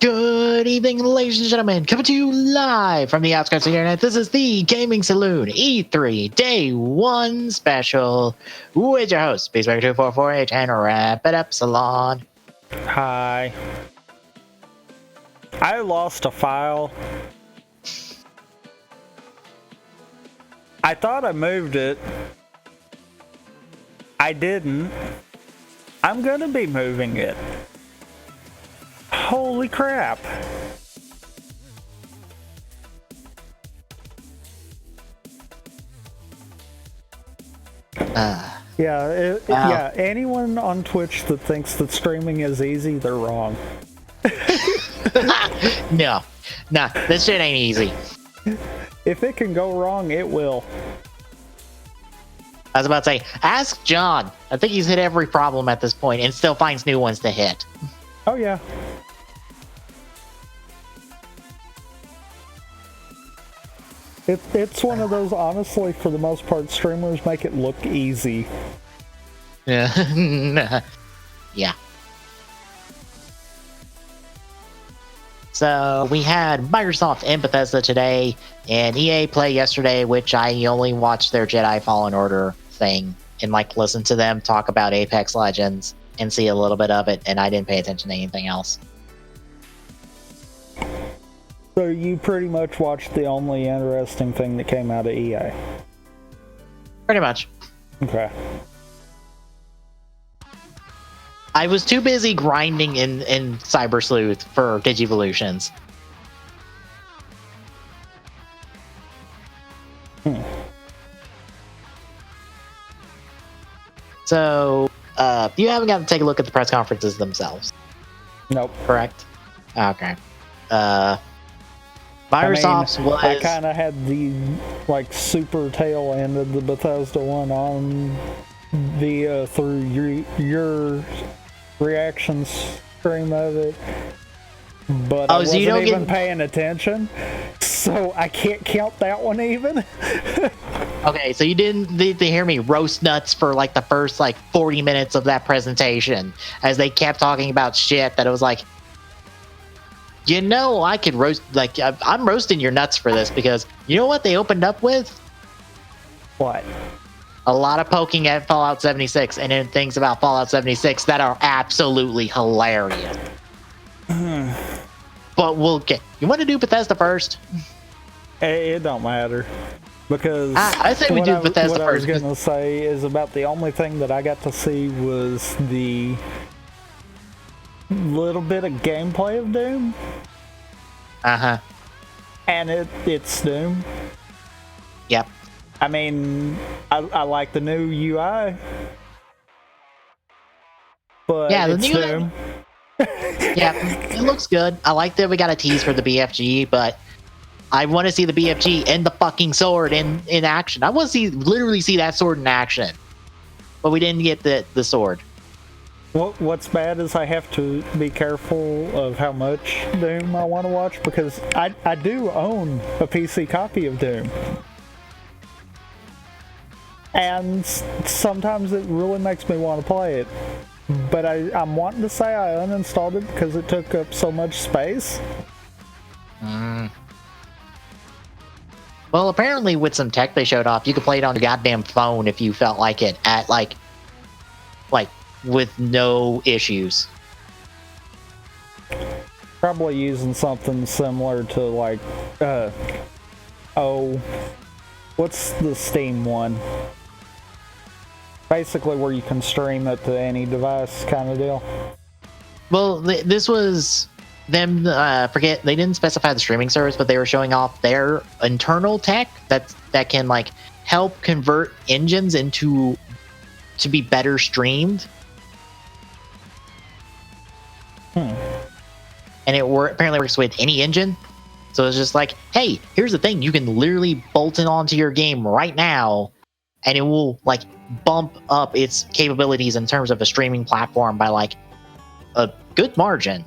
Good evening, ladies and gentlemen. Coming to you live from the outskirts of the internet. This is the Gaming Saloon E3 Day 1 special with your host, Peacemaker244H, and Wrap It Up Salon. Hi. I lost a file. I thought I moved it. I didn't. I'm gonna be moving it. Holy crap. Yeah, anyone on Twitch that thinks that streaming is easy, they're wrong. No, this shit ain't easy. If it can go wrong, it will. I was about to say, ask John. I think he's hit every problem at this point and still finds new ones to hit. Oh, yeah. It's one of those, honestly, for the most part, streamers make it look easy. Yeah. Yeah. So we had Microsoft and Bethesda today, and EA Play yesterday, which I only watched their Jedi Fallen Order thing and listen to them talk about Apex Legends and see a little bit of it, and I didn't pay attention to anything else. So you pretty much watched the only interesting thing that came out of EA? Pretty much. Okay. I was too busy grinding in Cyber Sleuth for Digivolutions. So, you haven't got to take a look at the press conferences themselves. Nope. Correct? Okay. Microsoft's was... I kind of had the, super tail end of the Bethesda one on through your reaction stream of it, but I wasn't even paying attention, so I can't count that one even. Okay, so you didn't hear me roast nuts for the first 40 minutes of that presentation as they kept talking about shit that it was I could roast, I'm roasting your nuts for this because you know what they opened up with? What? A lot of poking at Fallout 76 and then things about Fallout 76 that are absolutely hilarious. But we'll get... You want to do Bethesda first? It don't matter. Because I say we do Bethesda first. What I was going to say is about the only thing that I got to see was the little bit of gameplay of Doom. Uh-huh. And it's Doom. Yep. I mean, I like the new UI. But yeah, it's Doom. Yeah, it looks good. I like that we got a tease for the BFG, but I want to see the BFG and the fucking sword in action. I want to literally see that sword in action. But we didn't get the sword. What's bad is I have to be careful of how much Doom I want to watch because I do own a PC copy of Doom. And sometimes it really makes me want to play it. But I'm wanting to say I uninstalled it because it took up so much space. Well, apparently with some tech they showed off, you could play it on your goddamn phone if you felt like it at with no issues. Probably using something similar to what's the Steam one? Basically where you can stream it to any device kind of deal. Well, this was them, they didn't specify the streaming service, but they were showing off their internal tech that can help convert engines to be better streamed. And it apparently works with any engine. So it's just hey, here's the thing. You can literally bolt it onto your game right now, and it will, bump up its capabilities in terms of a streaming platform by, a good margin.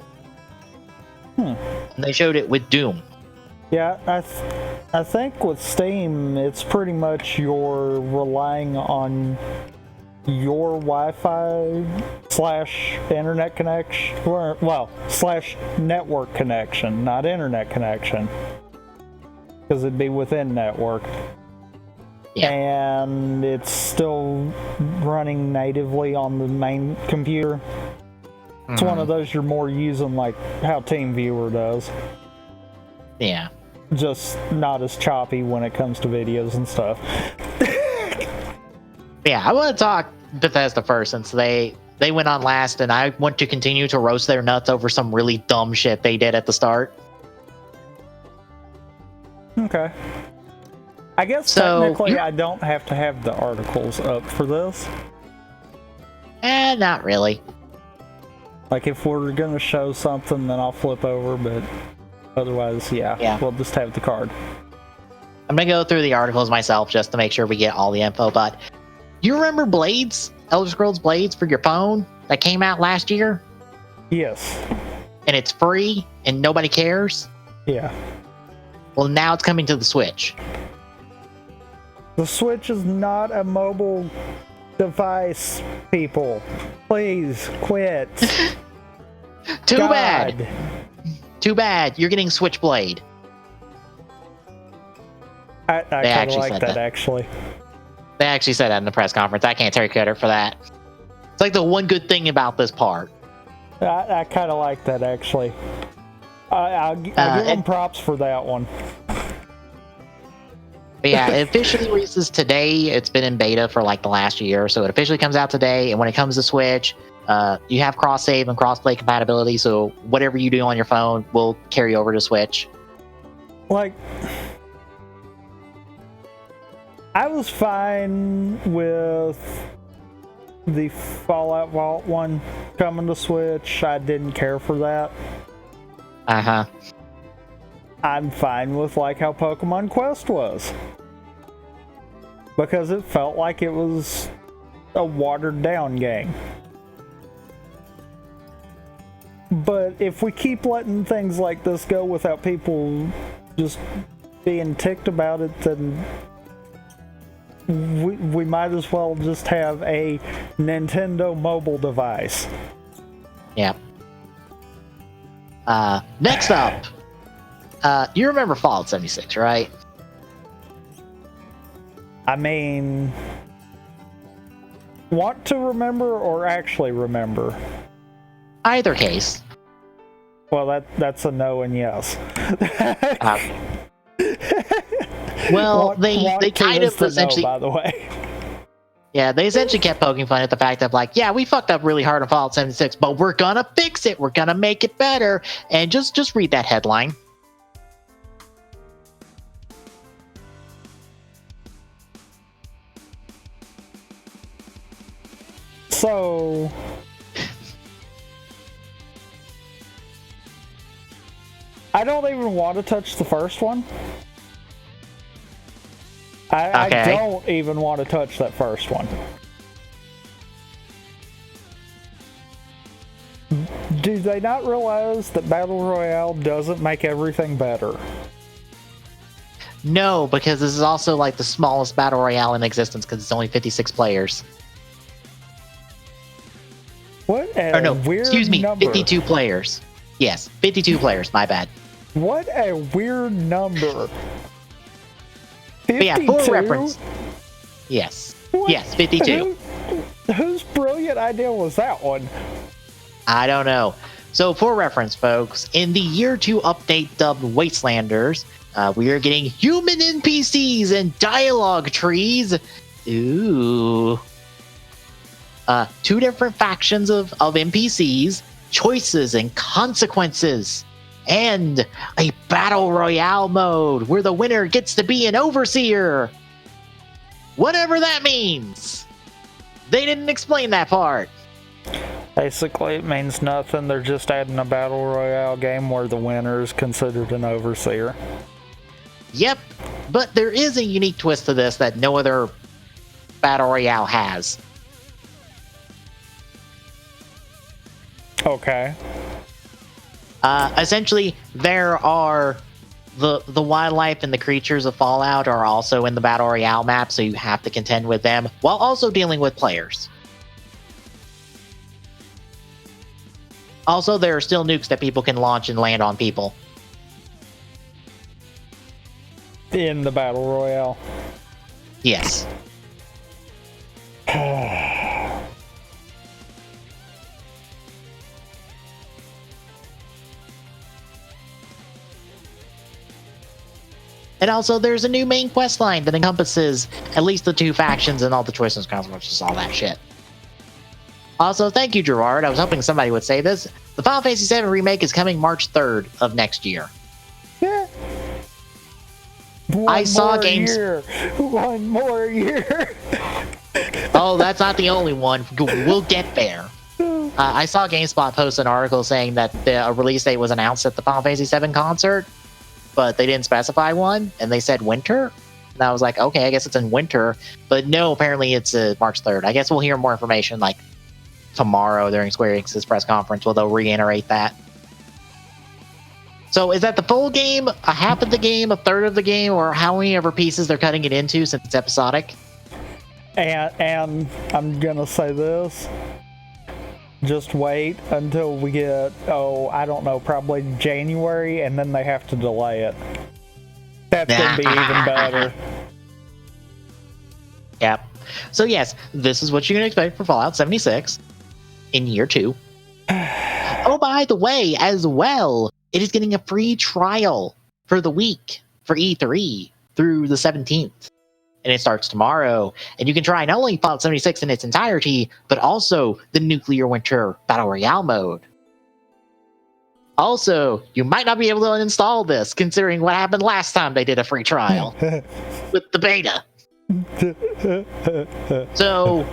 And they showed it with Doom. Yeah, I think with Steam, it's pretty much you're relying on your Wi-Fi / internet connection, / network connection, not internet connection, because it'd be within network. Yeah. And it's still running natively on the main computer. It's one of those you're more using like how TeamViewer does. Yeah. Just not as choppy when it comes to videos and stuff. Yeah, I want to talk Bethesda first since they went on last, and I want to continue to roast their nuts over some really dumb shit they did at the start. Okay. I guess technically I don't have to have the articles up for this. Not really. Like if we're gonna show something, then I'll flip over, but otherwise, yeah, we'll just have the card. I'm gonna go through the articles myself just to make sure we get all the info, but you remember Blades? Elder Scrolls Blades for your phone that came out last year? Yes. And it's free and nobody cares? Yeah. Well, now it's coming to the Switch. The Switch is not a mobile device, people. Please quit. Too bad. Too bad. You're getting Switchblade. I kind of like that, actually. They actually said that in the press conference. I can't take credit for that. It's like the one good thing about this part. I kind of like that, actually. I'll give them props for that one. But yeah, it officially releases today. It's been in beta for like the last year, so it officially comes out today. And when it comes to Switch, you have cross-save and cross-play compatibility, so whatever you do on your phone will carry over to Switch. Like, I was fine with the Fallout Vault one coming to Switch. I didn't care for that. Uh-huh. I'm fine with like how Pokemon Quest was. Because it felt like it was a watered down game. But if we keep letting things like this go without people just being ticked about it, then we might as well just have a Nintendo mobile device. Yeah. Next up, you remember Fallout 76, right? I mean, want to remember or actually remember? Either case. Well, that's a no and yes. Well, they kind of essentially, no, by the way. Yeah, they essentially kept poking fun at the fact of like, yeah, we fucked up really hard on Fallout 76, but we're gonna fix it. We're gonna make it better. And just read that headline. So, I don't even want to touch the first one. I don't even want to touch that first one. Do they not realize that Battle Royale doesn't make everything better? No, because this is also like the smallest Battle Royale in existence because it's only 56 players. What a weird number. 52 players. Yes, 52 players, my bad. What a weird number. 52? But yeah, for reference. Yes. What? Yes, 52. Whose brilliant idea was that one? I don't know. So for reference, folks, in the Year 2 update dubbed Wastelanders, we are getting human NPCs and dialogue trees. Ooh. 2 different factions of NPCs, choices and consequences, and a battle royale mode where the winner gets to be an overseer. Whatever that means. They didn't explain that part. Basically, it means nothing. They're just adding a battle royale game where the winner is considered an overseer. Yep, but there is a unique twist to this that no other battle royale has. Okay. Essentially, there are the wildlife and the creatures of Fallout are also in the Battle Royale map, so you have to contend with them while also dealing with players. Also, there are still nukes that people can launch and land on people. In the Battle Royale. Yes. And also, there's a new main quest line that encompasses at least the 2 factions and all the choices and consequences, all that shit. Also, thank you, Gerard. I was hoping somebody would say this. The Final Fantasy VII Remake is coming March 3rd of next year. Yeah. One more year. Oh, that's not the only one. We'll get there. I saw GameSpot post an article saying that the release date was announced at the Final Fantasy VII concert, but they didn't specify one, and they said winter. And I was like, okay, I guess it's in winter. But no, apparently it's March 3rd. I guess we'll hear more information like tomorrow during Square Enix's press conference, where they'll reiterate that. So is that the full game, a half of the game, a third of the game, or how many ever pieces they're cutting it into since it's episodic? And I'm gonna say this. Just wait until we get, I don't know, probably January, and then they have to delay it. That's gonna be even better. Yep. So yes, this is what you can expect for Fallout 76 in year 2. Oh, by the way, as well, it is getting a free trial for the week for E3 through the 17th. And it starts tomorrow. And you can try not only Fallout 76 in its entirety, but also the Nuclear Winter Battle Royale mode. Also, you might not be able to uninstall this, considering what happened last time they did a free trial with the beta. So,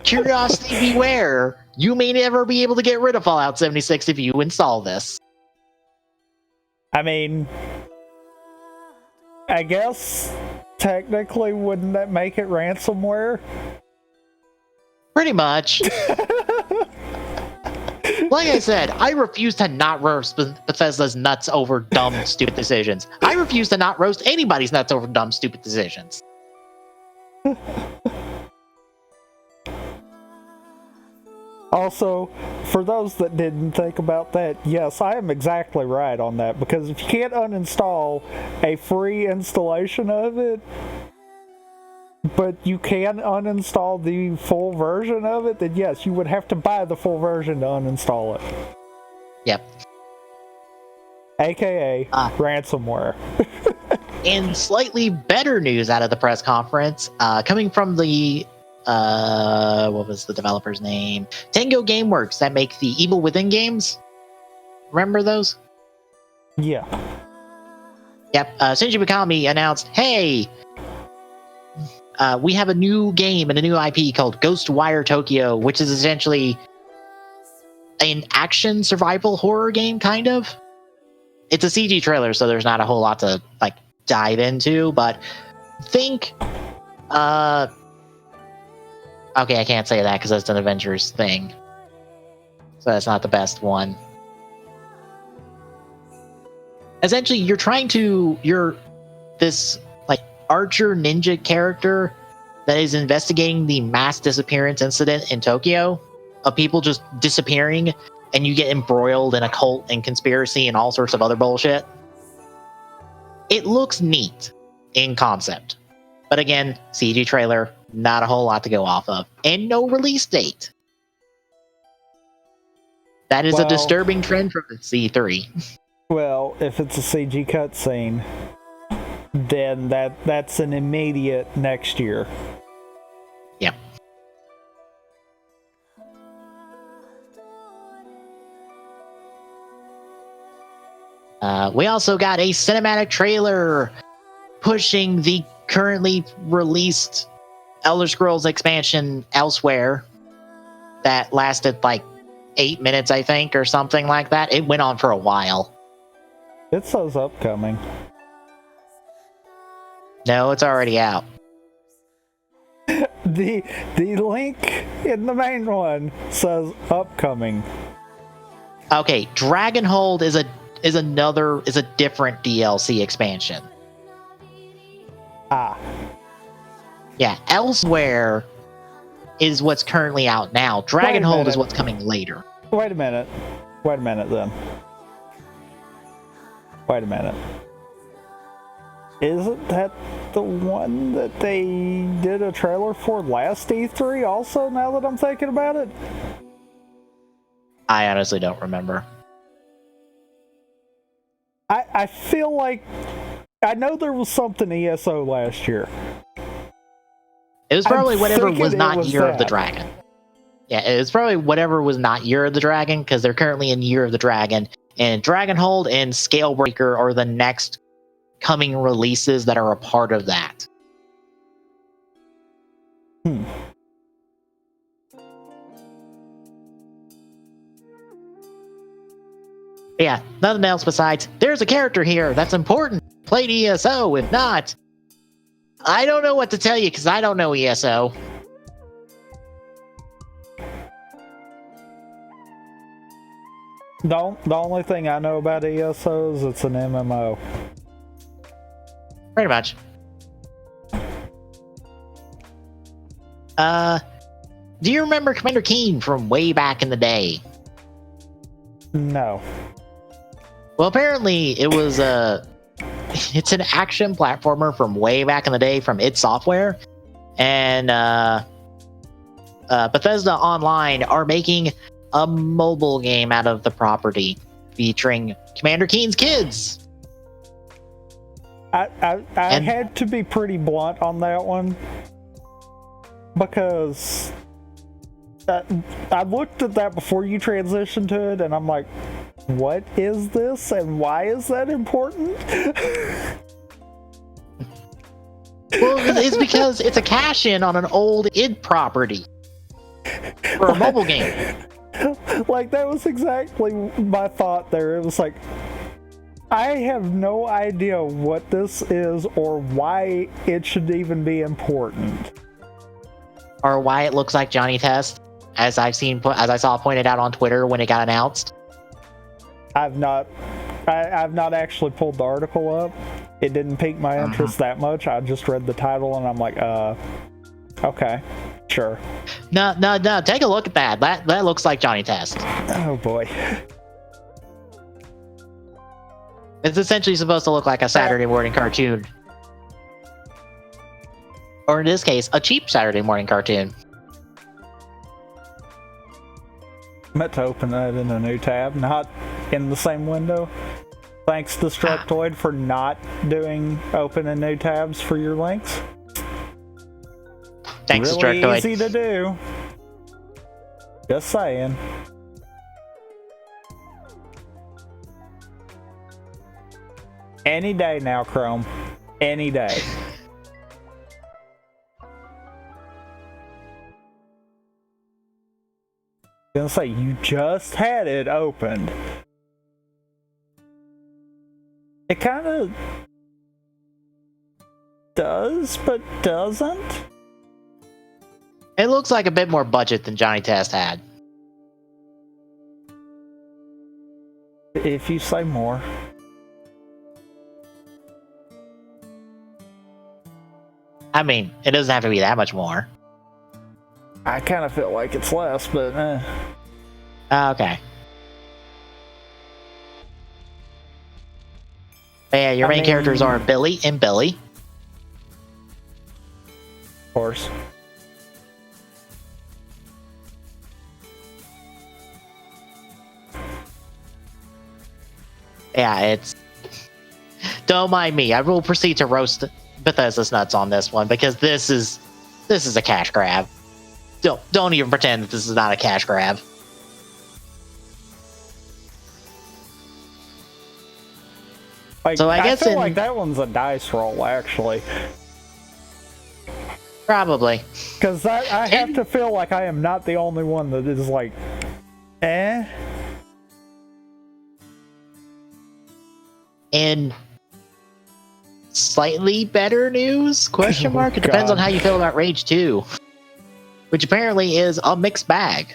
curiosity beware. You may never be able to get rid of Fallout 76 if you install this. I mean, I guess technically wouldn't that make it ransomware? Pretty much. Like I said, I refuse to not roast Bethesda's nuts over dumb, stupid decisions. I refuse to not roast anybody's nuts over dumb, stupid decisions. Also, for those that didn't think about that, yes, I am exactly right on that, because if you can't uninstall a free installation of it, but you can uninstall the full version of it, then yes, you would have to buy the full version to uninstall it. Yep. AKA ransomware. And slightly better news out of the press conference, coming from the what was the developer's name? Tango Gameworks, that make the Evil Within games. Remember those? Yeah. Yep. Shinji Mikami announced, hey, we have a new game and a new IP called Ghostwire Tokyo, which is essentially an action survival horror game, kind of. It's a CG trailer, so there's not a whole lot to like dive into, but think okay, I can't say that because that's an Avengers thing. So that's not the best one. Essentially, you're this like archer ninja character that is investigating the mass disappearance incident in Tokyo of people just disappearing, and you get embroiled in a cult and conspiracy and all sorts of other bullshit. It looks neat in concept. But again, CG trailer, not a whole lot to go off of. And no release date. That is a disturbing trend from the C3. Well, if it's a CG cutscene, then that's an immediate next year. Yeah. We also got a cinematic trailer pushing the currently released Elder Scrolls expansion Elsewhere that lasted like 8 minutes, I think, or something like that. It went on for a while. It says upcoming. No, it's already out. The link in the main one says upcoming. Okay, Dragonhold is a different DLC expansion. Yeah, Elsewhere is what's currently out now. Dragonhold is what's coming later. Wait a minute. Wait a minute then. Wait a minute. Isn't that the one that they did a trailer for last E3 also, now that I'm thinking about it? I honestly don't remember. I feel like... I know there was something ESO last year. It was probably whatever was not was Year of the that. Dragon. Yeah, it was probably whatever was not Year of the Dragon, because they're currently in Year of the Dragon. And Dragonhold and Scalebreaker are the next coming releases that are a part of that. Yeah, nothing else besides, there's a character here that's important. Played ESO. If not, I don't know what to tell you because I don't know ESO. The only thing I know about ESO is it's an MMO. Pretty much. Do you remember Commander Keen from way back in the day? No. Well, apparently it was it's an action platformer from way back in the day from id Software, and Bethesda Online are making a mobile game out of the property featuring Commander Keen's kids. I had to be pretty blunt on that one because I looked at that before you transitioned to it, and I'm like, what is this, and why is that important? Well, it's because it's a cash-in on an old id property for a mobile game. Like, that was exactly my thought there. It was like, I have no idea what this is or why it should even be important. Or why it looks like Johnny Test, as I saw pointed out on Twitter when it got announced. I've not actually pulled the article up. It didn't pique my interest that much. I just read the title and I'm like, okay, sure. No, take a look at that. That looks like Johnny Test. Oh boy. It's essentially supposed to look like a Saturday morning cartoon. Or in this case, a cheap Saturday morning cartoon. I meant to open that in a new tab, not in the same window. Thanks to Structoid for not doing open and new tabs for your links. Thanks, really Structoid. Easy to do. Just saying. Any day now, Chrome. Any day. Gonna say, you just had it opened. It kind of does, but doesn't. It looks like a bit more budget than Johnny Test had. If you say more. I mean, it doesn't have to be that much more. I kind of feel like it's less, but Okay. But yeah, your main characters are Billy and Billy. Of course. Yeah, it's... Don't mind me. I will proceed to roast Bethesda's nuts on this one because this is a cash grab. Don't even pretend that this is not a cash grab. Like, So I guess feel like that one's a dice roll, actually. Probably. Because I have to feel like I am not the only one that is like, eh? In slightly better news? Question mark? It depends on how you feel about Rage 2. Which apparently is a mixed bag.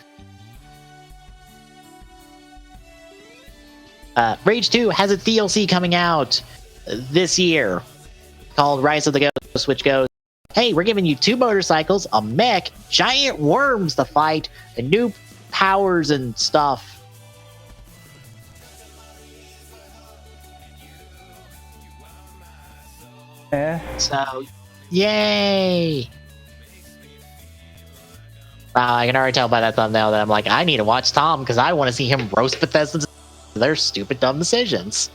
Rage 2 has a DLC coming out this year called Rise of the Ghost, which goes, hey, we're giving you 2 motorcycles, a mech, giant worms to fight, a new powers and stuff. So, yay! Wow, I can already tell by that thumbnail that I'm like, I need to watch Tom because I want to see him roast Bethesda for their stupid, dumb decisions.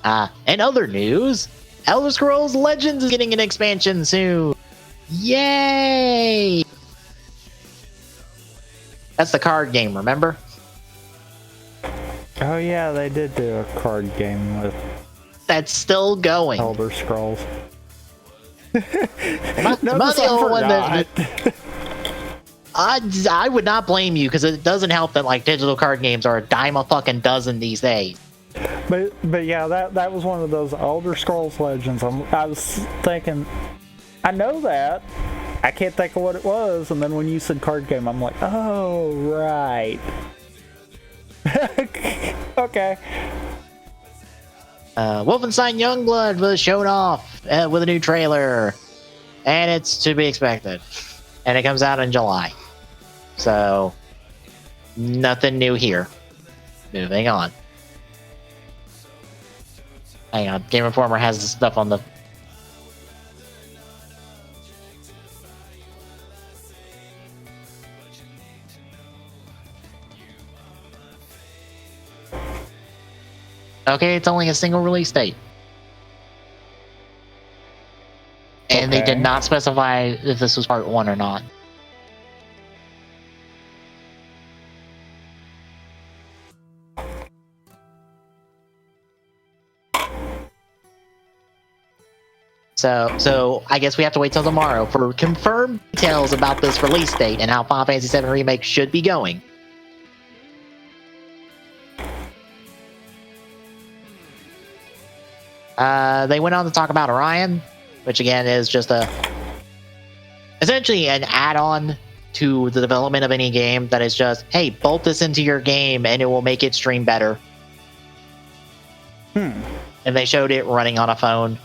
And other news, Elder Scrolls Legends is getting an expansion soon. Yay! That's the card game, remember? Oh yeah, they did do a card game with That's still going. Elder Scrolls. Am I the only one that I would not blame you, because it doesn't help that like digital card games are a dime a fucking dozen these days. But yeah, that was one of those Elder Scrolls Legends. I was thinking, I know that. I can't think of what it was, and then when you said card game, I'm like, oh, right. Okay. Wolfenstein Youngblood was shown off with a new trailer, and it's to be expected. And it comes out in July. So, nothing new here. Moving on. Hang on, Game Informer has the stuff on the... Okay, it's only a single release date. And they did not specify if this was part 1 or not. So I guess we have to wait till tomorrow for confirmed details about this release date and how Final Fantasy VII Remake should be going. They went on to talk about Orion, which again is just essentially an add-on to the development of any game that is just, hey, bolt this into your game and it will make it stream better. And they showed it running on a phone.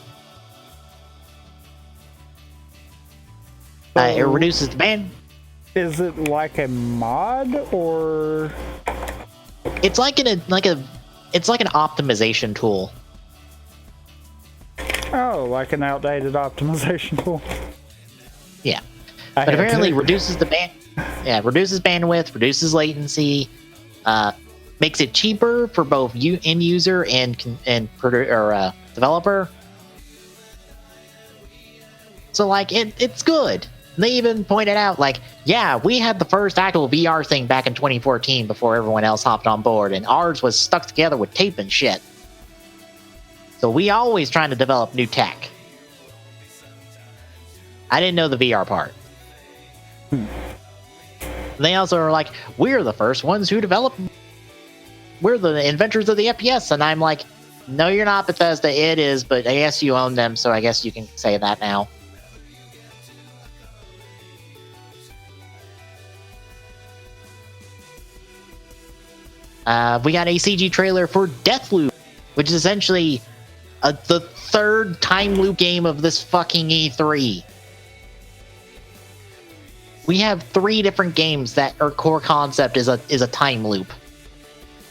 It reduces the band. Is it like a mod or? It's like an optimization tool. Oh, like an outdated optimization tool. Yeah, but apparently reduces the band. Yeah, reduces bandwidth, reduces latency, makes it cheaper for both end user and developer. So like it's good. And they even pointed out like, yeah, we had the first actual VR thing back in 2014 before everyone else hopped on board, and ours was stuck together with tape and shit. So we always trying to develop new tech. I didn't know the VR part. They also are like, we're the first ones who developed. We're the inventors of the FPS, and I'm like, no, you're not, Bethesda. It is, but I guess you own them, so I guess you can say that now. We got a CG trailer for Deathloop, which is essentially the third time loop game of this fucking E3. We have 3 different games that our core concept is a time loop.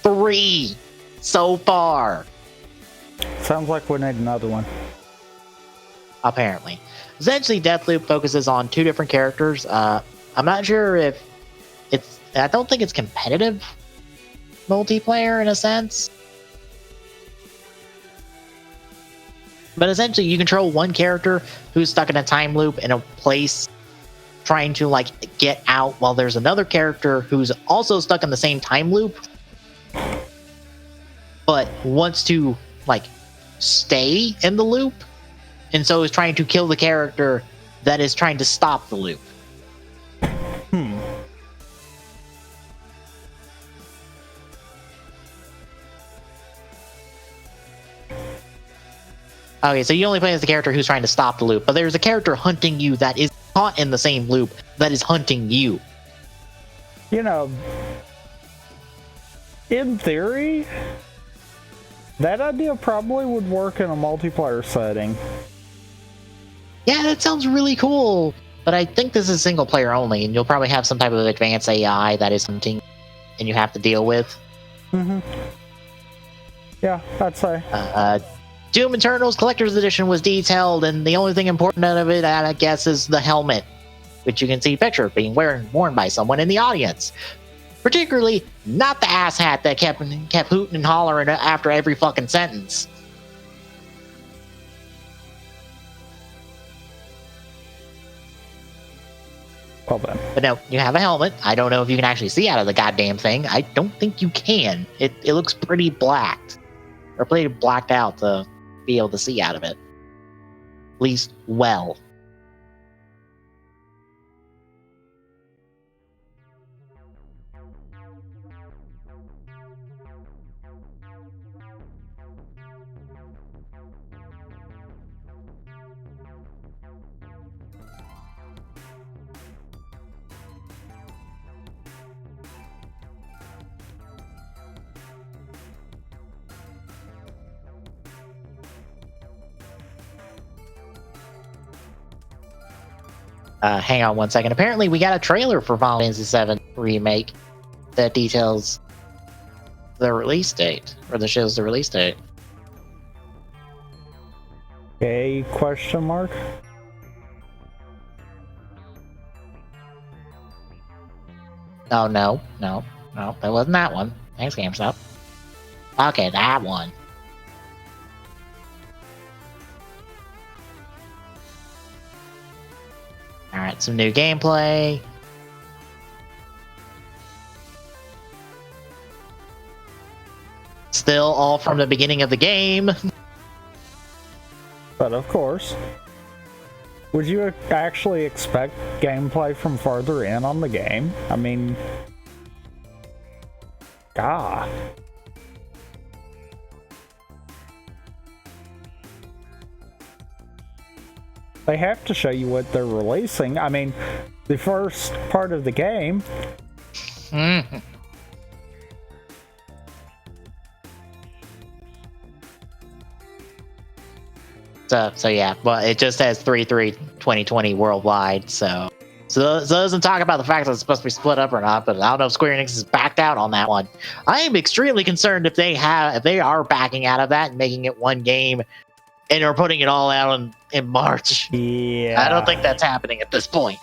3 so far. Sounds like we need another one. Apparently. Essentially, Deathloop focuses on 2 different characters. I'm not sure if it's... I don't think it's competitive multiplayer in a sense. But essentially, you control one character who's stuck in a time loop in a place trying to, like, get out, while there's another character who's also stuck in the same time loop but wants to, like, stay in the loop, and so is trying to kill the character that is trying to stop the loop. Okay, so you only play as the character who's trying to stop the loop, but there's a character hunting you that is caught in the same loop that is hunting you. You know, in theory, that idea probably would work in a multiplayer setting. yeah, that sounds really cool. But I think this is single player only, and you'll probably have some type of advanced AI that is hunting, and you have to deal with. Mm-hmm. Yeah, I'd say. Doom Eternal's Collector's Edition was detailed, and the only thing important out of it, I guess, is the helmet, which you can see pictured being worn by someone in the audience. Particularly, not the asshat that kept hooting and hollering after every fucking sentence. Well then. But no, you have a helmet. I don't know if you can actually see out of the goddamn thing. I don't think you can. It looks pretty blacked. Or pretty blacked out to be able to see out of it. At least, well. Hang on one second. Apparently, we got a trailer for Final Fantasy VII Remake that details the release date, or that shows the release date. A question mark? Oh, no, that wasn't that one. Thanks, GameStop. Okay, that one. Alright, some new gameplay. Still all from the beginning of the game. But of course. Would you actually expect gameplay from further in on the game? I mean... God. They have to show you what they're releasing. I mean, the first part of the game. So yeah, well, it just says 3/3/2020 worldwide. So it doesn't talk about the fact that it's supposed to be split up or not. But I don't know if Square Enix is backed out on that one. I am extremely concerned if they are backing out of that and making it one game, and are putting it all out in March. Yeah. I don't think that's happening at this point.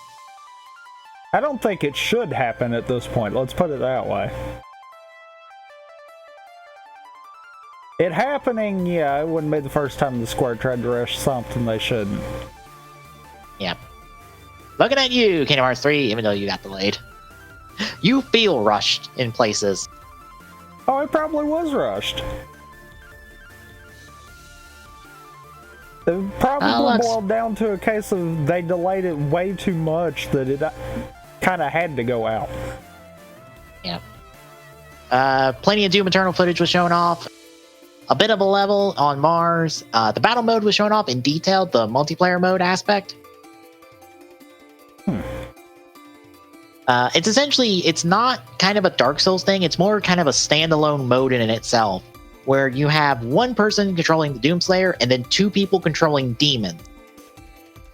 I don't think it should happen at this point. Let's put it that way. It happening, yeah, it wouldn't be the first time the Square tried to rush something they shouldn't. Yep. Looking at you, Kingdom Hearts 3, even though you got delayed. You feel rushed in places. Oh, it probably was rushed. It probably boiled down to a case of they delayed it way too much that it kind of had to go out. Yeah. Plenty of Doom Eternal footage was shown off. A bit of a level on Mars. The battle mode was shown off in detail, the multiplayer mode aspect. It's not kind of a Dark Souls thing, it's more kind of a standalone mode in itself, where you have one person controlling the Doomslayer and then two people controlling demons.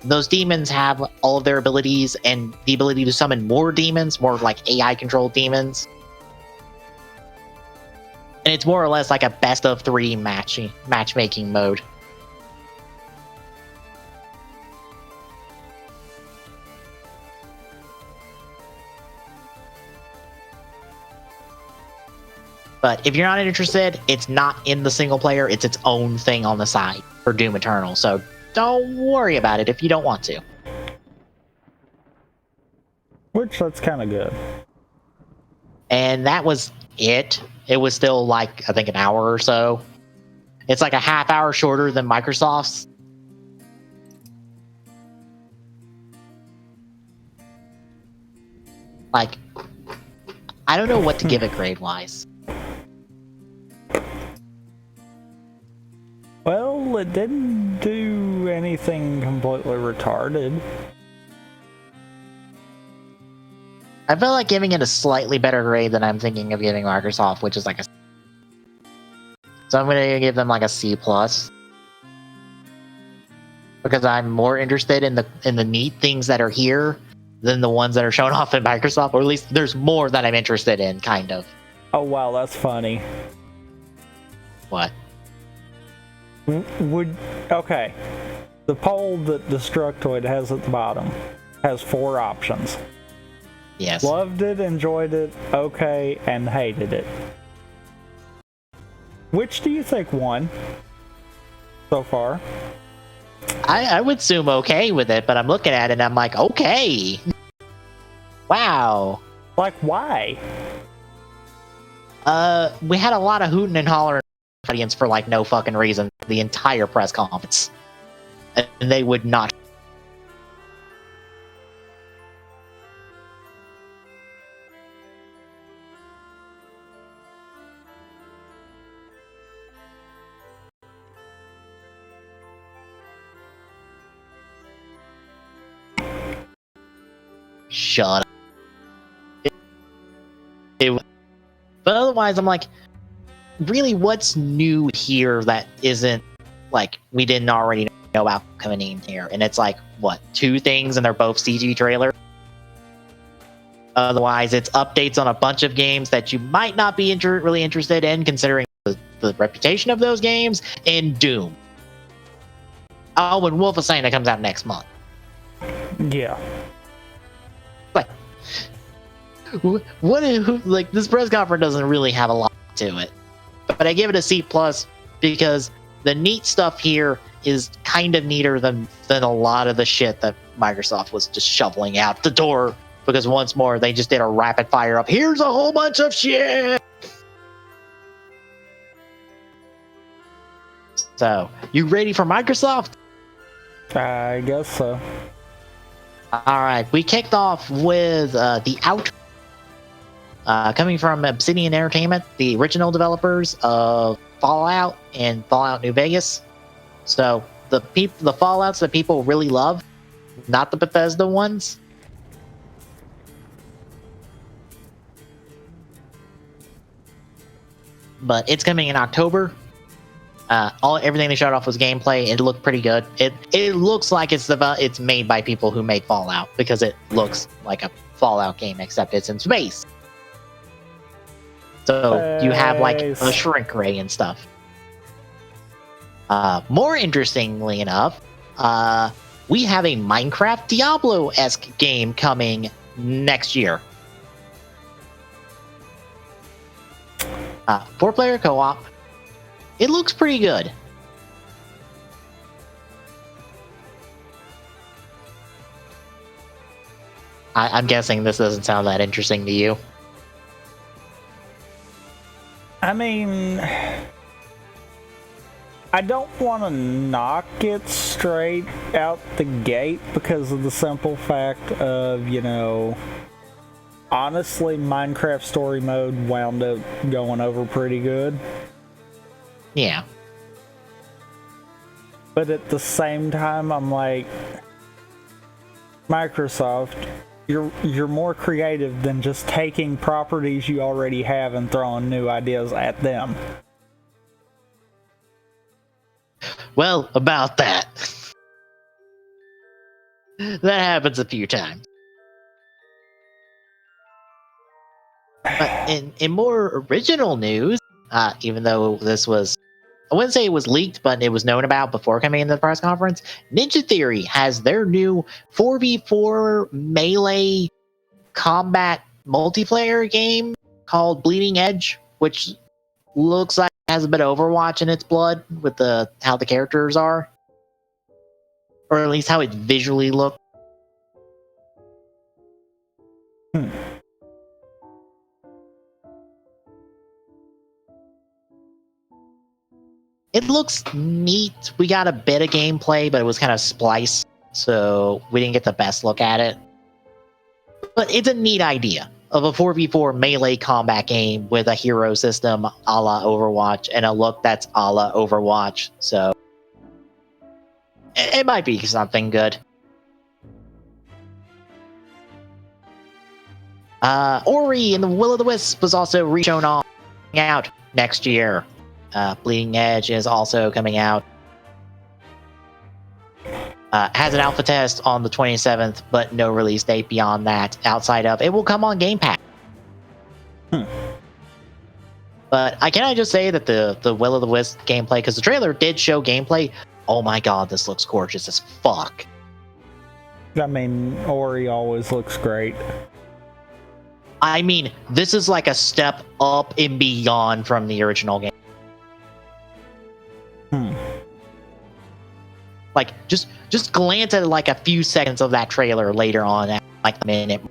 Those demons have all of their abilities and the ability to summon more demons, more like AI-controlled demons. And it's more or less like a best of 3 matchmaking mode. But if you're not interested, it's not in the single player, it's its own thing on the side for Doom Eternal. So don't worry about it if you don't want to. Which, that's kind of good. And that was it. It was still like, I think, an hour or so. It's like a half hour shorter than Microsoft's. Like, I don't know what to give it grade-wise. Well, it didn't do anything completely retarded. I feel like giving it a slightly better grade than I'm thinking of giving Microsoft, which is like a... So I'm going to give them like a C+. because I'm more interested in the neat things that are here than the ones that are shown off at Microsoft, or at least there's more that I'm interested in, kind of. Oh wow, that's funny. What? Okay. The poll that Destructoid has at the bottom has 4 options. Yes. Loved it, enjoyed it, okay, and hated it. Which do you think won so far? I would assume okay with it, but I'm looking at it and I'm like, okay. Wow. Like, why? We had a lot of hooting and hollering audience for like no fucking reason the entire press conference. And they would not. Shut up. But otherwise, I'm like, really, what's new here that isn't like we didn't already know about coming in here? And it's like, what, 2 things, and they're both CG trailers? Otherwise, it's updates on a bunch of games that you might not be really interested in, considering the reputation of those games, and Doom. Oh, and Wolfenstein that comes out next month. Yeah. Like, like, this press conference doesn't really have a lot to it. But I give it a C+ because the neat stuff here is kind of neater than a lot of the shit that Microsoft was just shoveling out the door, because once more they just did a rapid fire up. Here's a whole bunch of shit. So, you ready for Microsoft? I guess so. Alright, we kicked off with The Out. Coming from Obsidian Entertainment, the original developers of Fallout and Fallout New Vegas. So, the Fallouts that people really love, not the Bethesda ones. But it's coming in October. Everything they showed off was gameplay. It looked pretty good. It looks like it's made by people who made Fallout, because it looks like a Fallout game, except it's in space. So you have like a shrink ray and stuff. More interestingly enough, we have a Minecraft Diablo-esque game coming next year. 4-player co-op. It looks pretty good. I'm guessing this doesn't sound that interesting to you. I mean, I don't want to knock it straight out the gate because of the simple fact of, honestly, Minecraft Story Mode wound up going over pretty good. Yeah. But at the same time, I'm like, Microsoft, you're more creative than just taking properties you already have and throwing new ideas at them. Well, about that. That happens a few times. But in more original news, even though this was, I wouldn't say it was leaked, but it was known about before coming into the press conference, Ninja Theory has their new 4v4 melee combat multiplayer game called Bleeding Edge, which looks like it has a bit of Overwatch in its blood with how the characters are. Or at least how it visually looks. It looks neat. We got a bit of gameplay, but it was kind of spliced, so we didn't get the best look at it. But it's a neat idea of a 4v4 melee combat game with a hero system a la Overwatch and a look that's a la Overwatch, so it might be something good. Ori and the Will of the Wisp was also re-shown on out next year. Bleeding Edge is also coming out. Has an alpha test on the 27th, but no release date beyond that. Outside of it will come on Game Pass. But can I just say that the Will of the Wisp gameplay, because the trailer did show gameplay. Oh my god, this looks gorgeous as fuck. I mean, Ori always looks great. I mean, this is like a step up and beyond from the original game. Like, just glance at like a few seconds of that trailer later on, at like a minute.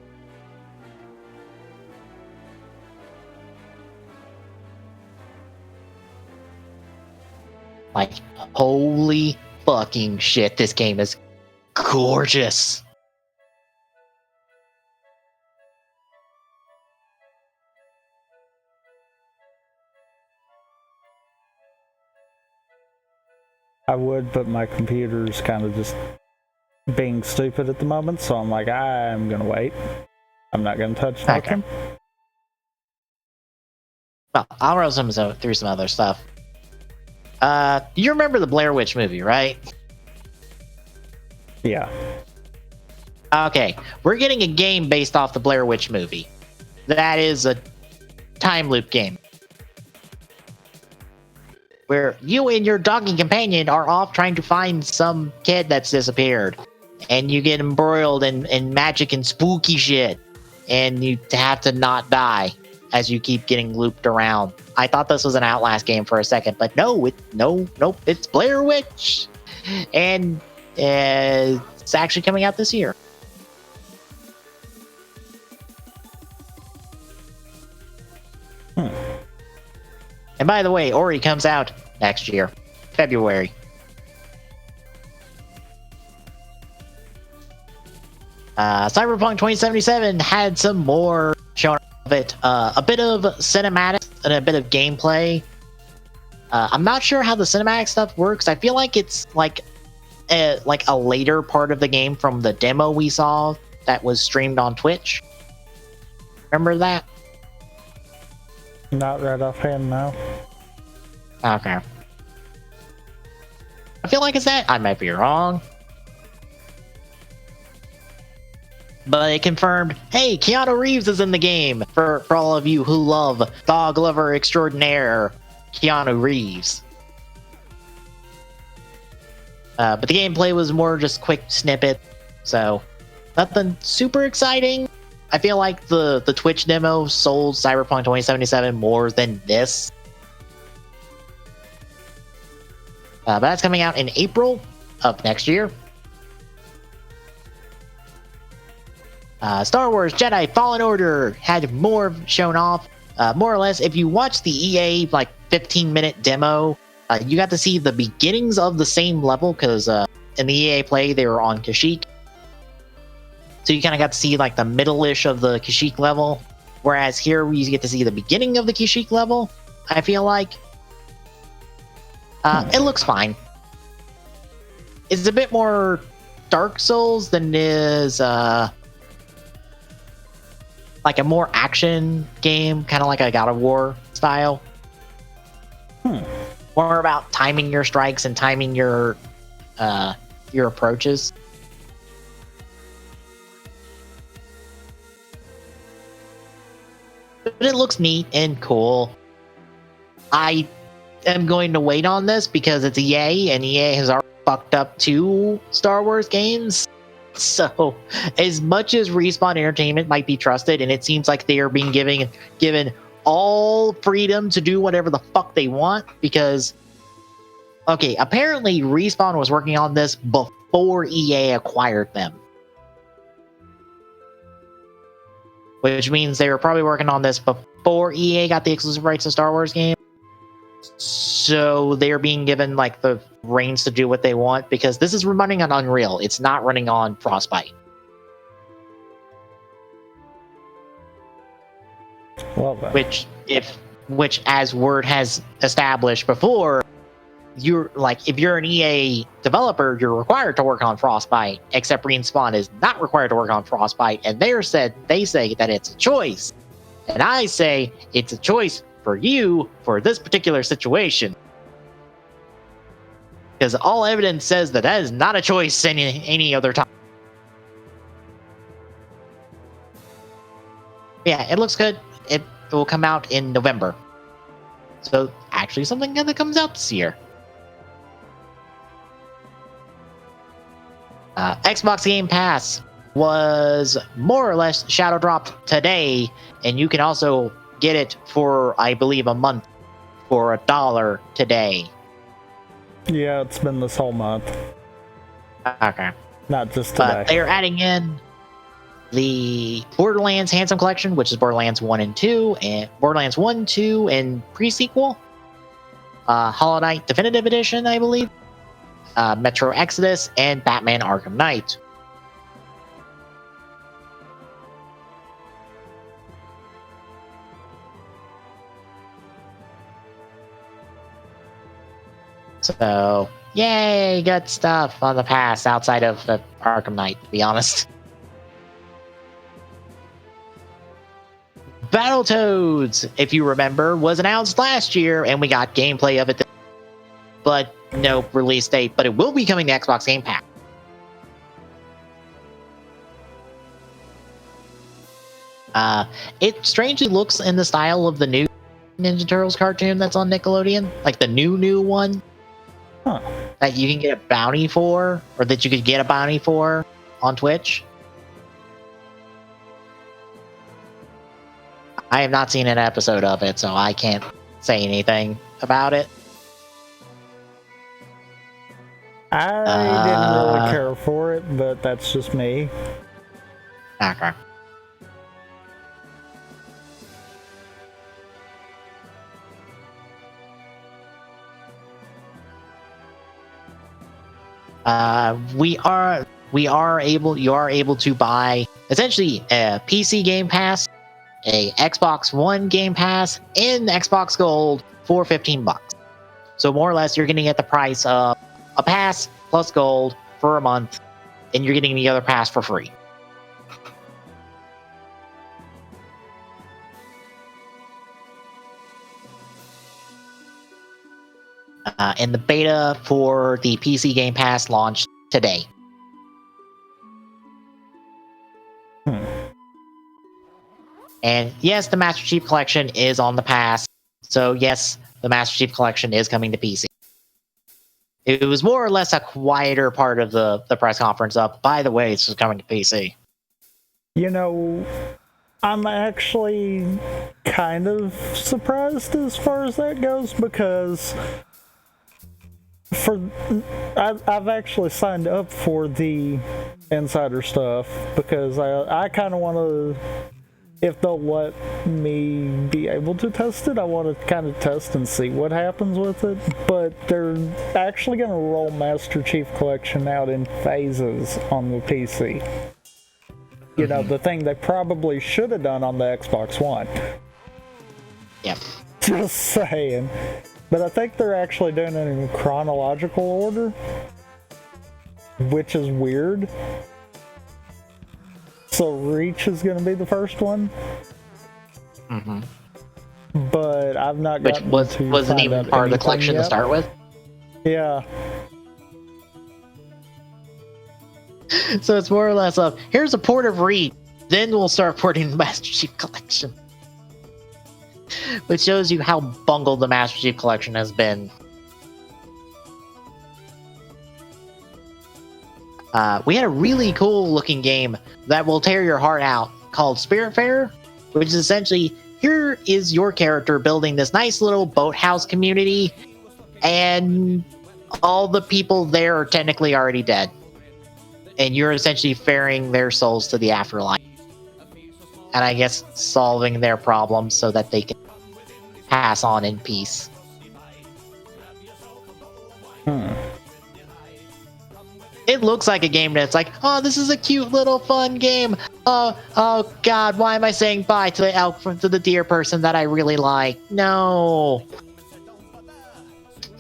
Like, holy fucking shit, this game is gorgeous. I would, but my computer's kind of just being stupid at the moment, so I'm like, I'm gonna wait. I'm not gonna touch nothing. Okay. Well, I'll roll through some other stuff. You remember the Blair Witch movie, right? Yeah. Okay, we're getting a game based off the Blair Witch movie. That is a time loop game, where you and your doggy companion are off trying to find some kid that's disappeared. And you get embroiled in magic and spooky shit. And you have to not die as you keep getting looped around. I thought this was an Outlast game for a second, but nope, it's Blair Witch. And it's actually coming out this year. And by the way, Ori comes out next year, February. Cyberpunk 2077 had some more shown of it. A bit of cinematics and a bit of gameplay. I'm not sure how the cinematic stuff works. I feel like it's like a later part of the game from the demo we saw that was streamed on Twitch. Remember that? Not right offhand, no. Okay. I feel like it's that. I might be wrong. But it confirmed, hey, Keanu Reeves is in the game. For all of you who love dog lover extraordinaire Keanu Reeves. But the gameplay was more just quick snippet. So, nothing super exciting. I feel like the Twitch demo sold Cyberpunk 2077 more than this. But that's coming out in April of next year. Star Wars Jedi Fallen Order had more shown off. More or less, if you watch the EA 15-minute demo, you got to see the beginnings of the same level, because in the EA play they were on Kashyyyk. So you kind of got to see the middle-ish of the Kashyyyk level, whereas here we get to see the beginning of the Kashyyyk level, I feel like. It looks fine. It's a bit more Dark Souls than it is like a more action game, kind of like a God of War style. More about timing your strikes and timing your approaches. But it looks neat and cool. I am going to wait on this because it's EA, and EA has already fucked up 2 Star Wars games. So, as much as Respawn Entertainment might be trusted, and it seems like they are being given all freedom to do whatever the fuck they want, because, okay, apparently Respawn was working on this before EA acquired them. Which means they were probably working on this before EA got the exclusive rights to Star Wars game. So they're being given the reins to do what they want, because this is running on Unreal. It's not running on Frostbite. Well, which as Word has established before, you're if you're an EA developer, you're required to work on Frostbite, except Respawn is not required to work on Frostbite, and they say that it's a choice. And I say it's a choice for you for this particular situation. Because all evidence says that is not a choice any other time. Yeah, it looks good. It will come out in November. So actually something that comes out this year. Xbox Game Pass was more or less shadow dropped today, and you can also get it for, I believe, a month for $1 today. Yeah, it's been this whole month. Okay. Not just today. They're adding in the Borderlands Handsome Collection, which is Borderlands 1 and 2, and Borderlands 1, 2, and pre-sequel. Hollow Knight Definitive Edition, I believe. Metro Exodus, and Batman Arkham Knight. So, yay, good stuff on the pass outside of the Arkham Knight, to be honest. Battletoads, if you remember, was announced last year, and we got gameplay of it, but no release date, but it will be coming to Xbox Game Pass. It strangely looks in the style of the new Ninja Turtles cartoon that's on Nickelodeon, like the new one. Huh. That you can get a bounty for, or that you could get a bounty for on Twitch. I have not seen an episode of it, so I can't say anything about it. I didn't really care for it, but that's just me. Okay. You are able to buy essentially a PC Game Pass, a Xbox One Game Pass, and Xbox Gold for $15. So more or less, you're getting at the price of a pass plus gold for a month, and you're getting the other pass for free. And the beta for the PC Game Pass launched today. And yes, the Master Chief Collection is on the pass. So yes, the Master Chief Collection is coming to PC. It was more or less a quieter part of the press conference up. By the way, it's just coming to PC. You know, I'm actually kind of surprised as far as that goes, because I've actually signed up for the insider stuff because I kind of want to, if they'll let me be able to test it, I want to kind of test and see what happens with it. But they're actually going to roll Master Chief Collection out in phases on the PC. You know, the thing they probably should have done on the Xbox One. Yep. Just saying. But I think they're actually doing it in chronological order, which is weird. So Reach is going to be the first one. Mm-hmm. But I've not Which gotten wasn't even part of the collection yet. to start with. Yeah. So it's more or less of, here's a port of Reach, then we'll start porting the Master Chief Collection. Which shows you how bungled the Master Chief Collection has been. We had a really cool looking game that will tear your heart out called Spiritfarer, which is essentially, here is your character building this nice little boathouse community, and all the people there are technically already dead. And you're essentially ferrying their souls to the afterlife. And I guess solving their problems so that they can pass on in peace. It looks like a game that's like, oh, this is a cute little fun game. Oh God, why am I saying bye to the elk, to the deer person that I really like? No.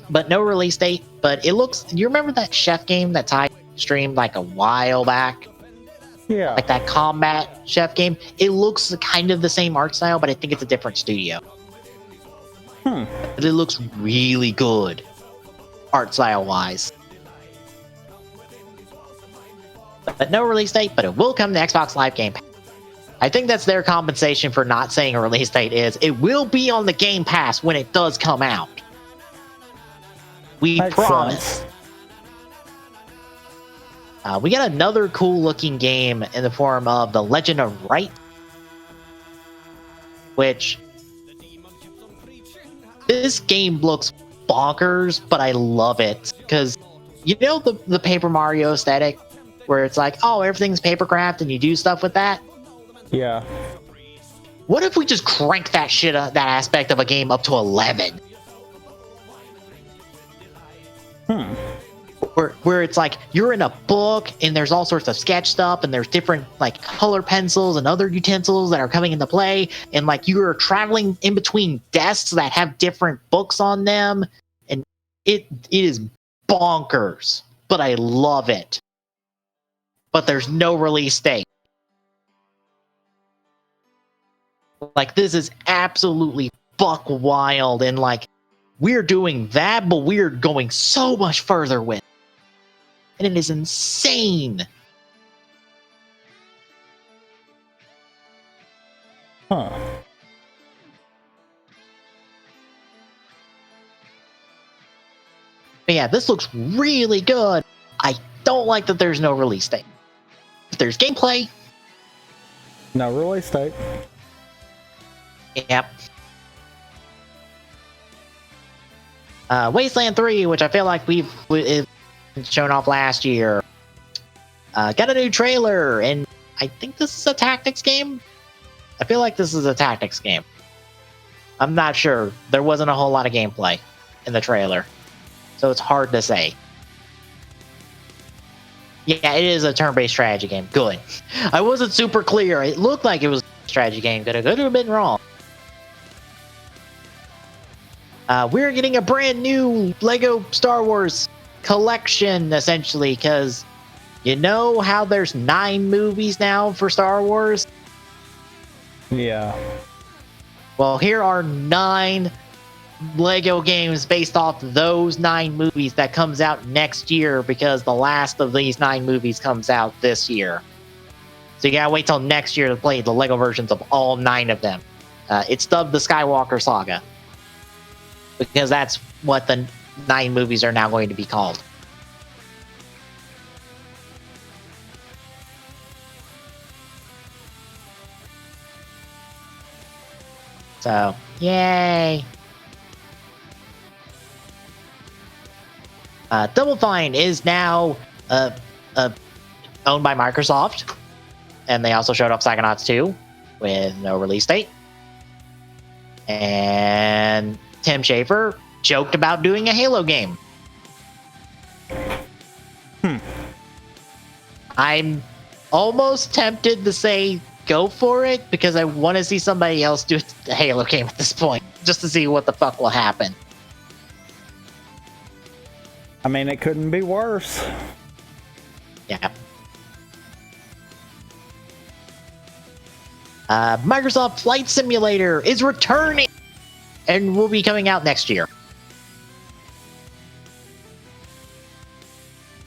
But no release date. But it looks. Do you remember that chef game that Ty streamed like a while back? Yeah. Like that combat chef game. It looks kind of the same art style, but I think it's a different studio. But it looks really good. art style wise. But no release date, but it will come to Xbox Live Game Pass. I think that's their compensation for not saying a release date is it will be on the Game Pass when it does come out. We promise. We got another cool looking game in the form of The Legend of Wright, which this game looks bonkers, but I love it because you know the Paper Mario aesthetic where it's like, oh, everything's papercraft and you do stuff with that. Yeah. What if we just crank that shit that aspect of a game up to 11? Where it's like you're in a book and there's all sorts of sketch stuff and there's different like color pencils and other utensils that are coming into play, and like you're traveling in between desks that have different books on them, and it is bonkers, but I love it. But there's no release date. Like this is absolutely buck wild, and like we're doing that, but we're going so much further with. And it is insane. Huh. But yeah, this looks really good. I don't like that there's no release date. If there's gameplay. No release date. Yep. Wasteland 3, which I feel like we've shown off last year, got a new trailer, and I think this is a tactics game. I feel like this is a tactics game. I'm not sure. There wasn't a whole lot of gameplay in the trailer, so it's hard to say. Yeah, it is a turn-based strategy game. Good. I wasn't super clear. It looked like it was a strategy game. Could have been wrong. We're getting a brand new Lego Star Wars collection, essentially, because you know how there's 9 movies now for Star Wars? Yeah. Well, here are 9 Lego games based off those 9 movies that comes out next year, because the last of these 9 movies comes out this year. So you gotta wait till next year to play the Lego versions of all 9 of them. It's dubbed the Skywalker Saga, because that's what the 9 movies are now going to be called. So, yay! Double Fine is now owned by Microsoft, and they also showed off Psychonauts 2 with no release date. And Tim Schafer joked about doing a Halo game. I'm almost tempted to say go for it, because I want to see somebody else do a Halo game at this point, just to see what the fuck will happen. I mean, it couldn't be worse. Yeah. Microsoft Flight Simulator is returning and will be coming out next year.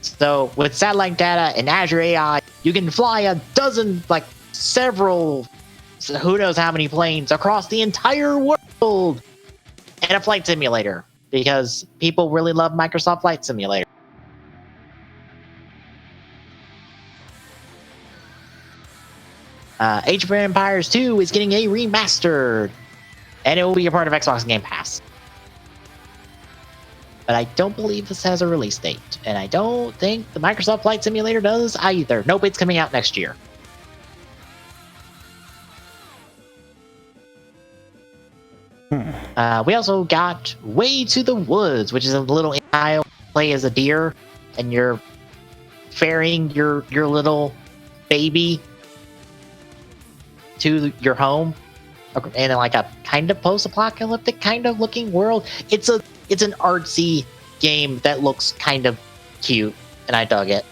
So with satellite data and Azure AI, you can fly a dozen, like several, who knows how many planes across the entire world in a flight simulator, because people really love Microsoft Flight Simulator. Age of Empires 2 is getting a remastered, and it will be a part of Xbox Game Pass. But I don't believe this has a release date, and I don't think the Microsoft Flight Simulator does either. Nope, it's coming out next year. We also got Way to the Woods, which is a little aisle play as a deer, and you're ferrying your little baby to your home in like a kind of post-apocalyptic kind of looking world. It's an artsy game that looks kind of cute, and I dug it.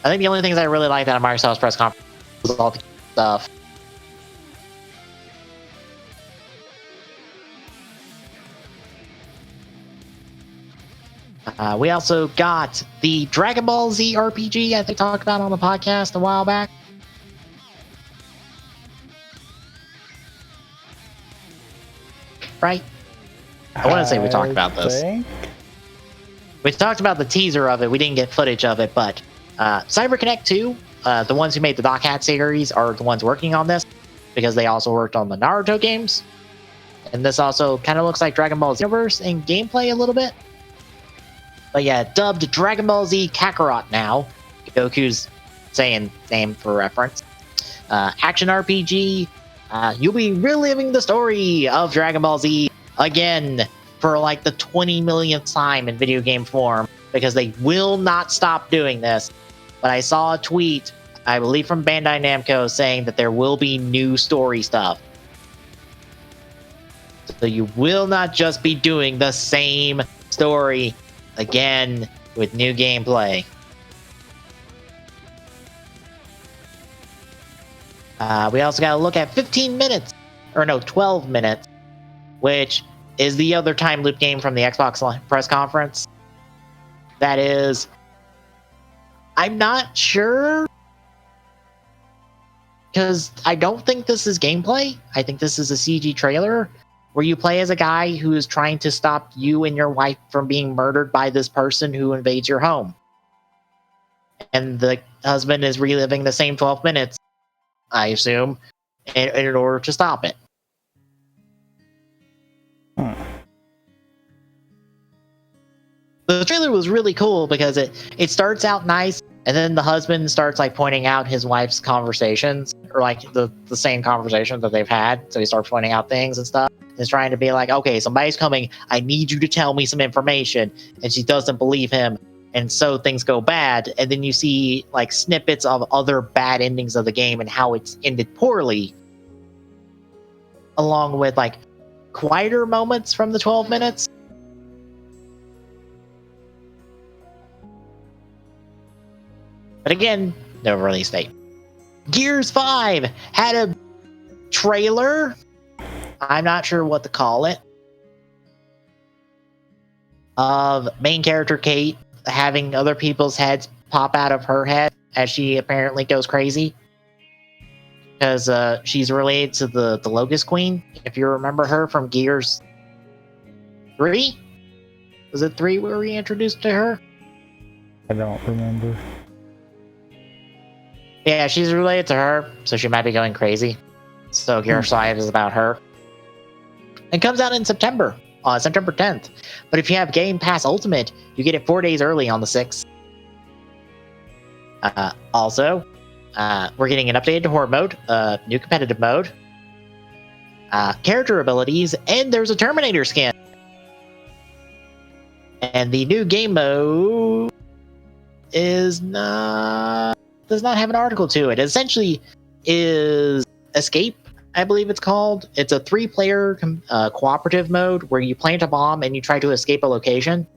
I think the only things I really liked out of Microsoft's press conference was all the stuff. We also got the Dragon Ball Z RPG I think talked about on the podcast a while back. Right? I want to say we talked about this. We talked about the teaser of it. We didn't get footage of it, but CyberConnect 2, the ones who made the Doc Hat series, are the ones working on this because they also worked on the Naruto games. And this also kind of looks like Dragon Ball Z universe in gameplay a little bit. But yeah, dubbed Dragon Ball Z Kakarot now. Goku's Saiyan name for reference. Action RPG. You'll be reliving the story of Dragon Ball Z again for like the 20 millionth time in video game form because they will not stop doing this. But I saw a tweet, I believe from Bandai Namco, saying that there will be new story stuff. So you will not just be doing the same story again with new gameplay. We also got to look at 15 minutes, or no, 12 minutes, which is the other time loop game from the Xbox press conference. That is, I'm not sure, because I don't think this is gameplay. I think this is a CG trailer where you play as a guy who is trying to stop you and your wife from being murdered by this person who invades your home. And the husband is reliving the same 12 minutes, I assume, in order to stop it. The trailer was really cool because it starts out nice, and then the husband starts like pointing out his wife's conversations, or like the same conversations that they've had. So he starts pointing out things and stuff. Is trying to be like, okay, somebody's coming. I need you to tell me some information. And she doesn't believe him. And so things go bad. And then you see like snippets of other bad endings of the game and how it's ended poorly. Along with like quieter moments from the 12 minutes. But again, no release date. Gears 5 had a trailer. I'm not sure what to call it. Of main character Kate having other people's heads pop out of her head as she apparently goes crazy. Because she's related to the Locust Queen, if you remember her from Gears 3? Was it 3 where we introduced to her? I don't remember. Yeah, she's related to her, so she might be going crazy. So Gears 5 is about her. It comes out in September, September 10th. But if you have Game Pass Ultimate, you get it 4 days early on the 6th. Also, we're getting an updated horde mode, new competitive mode, character abilities, and there's a Terminator skin. And the new game mode does not have an article to it. It essentially is Escape, I believe it's called. It's a 3-player cooperative mode where you plant a bomb and you try to escape a location.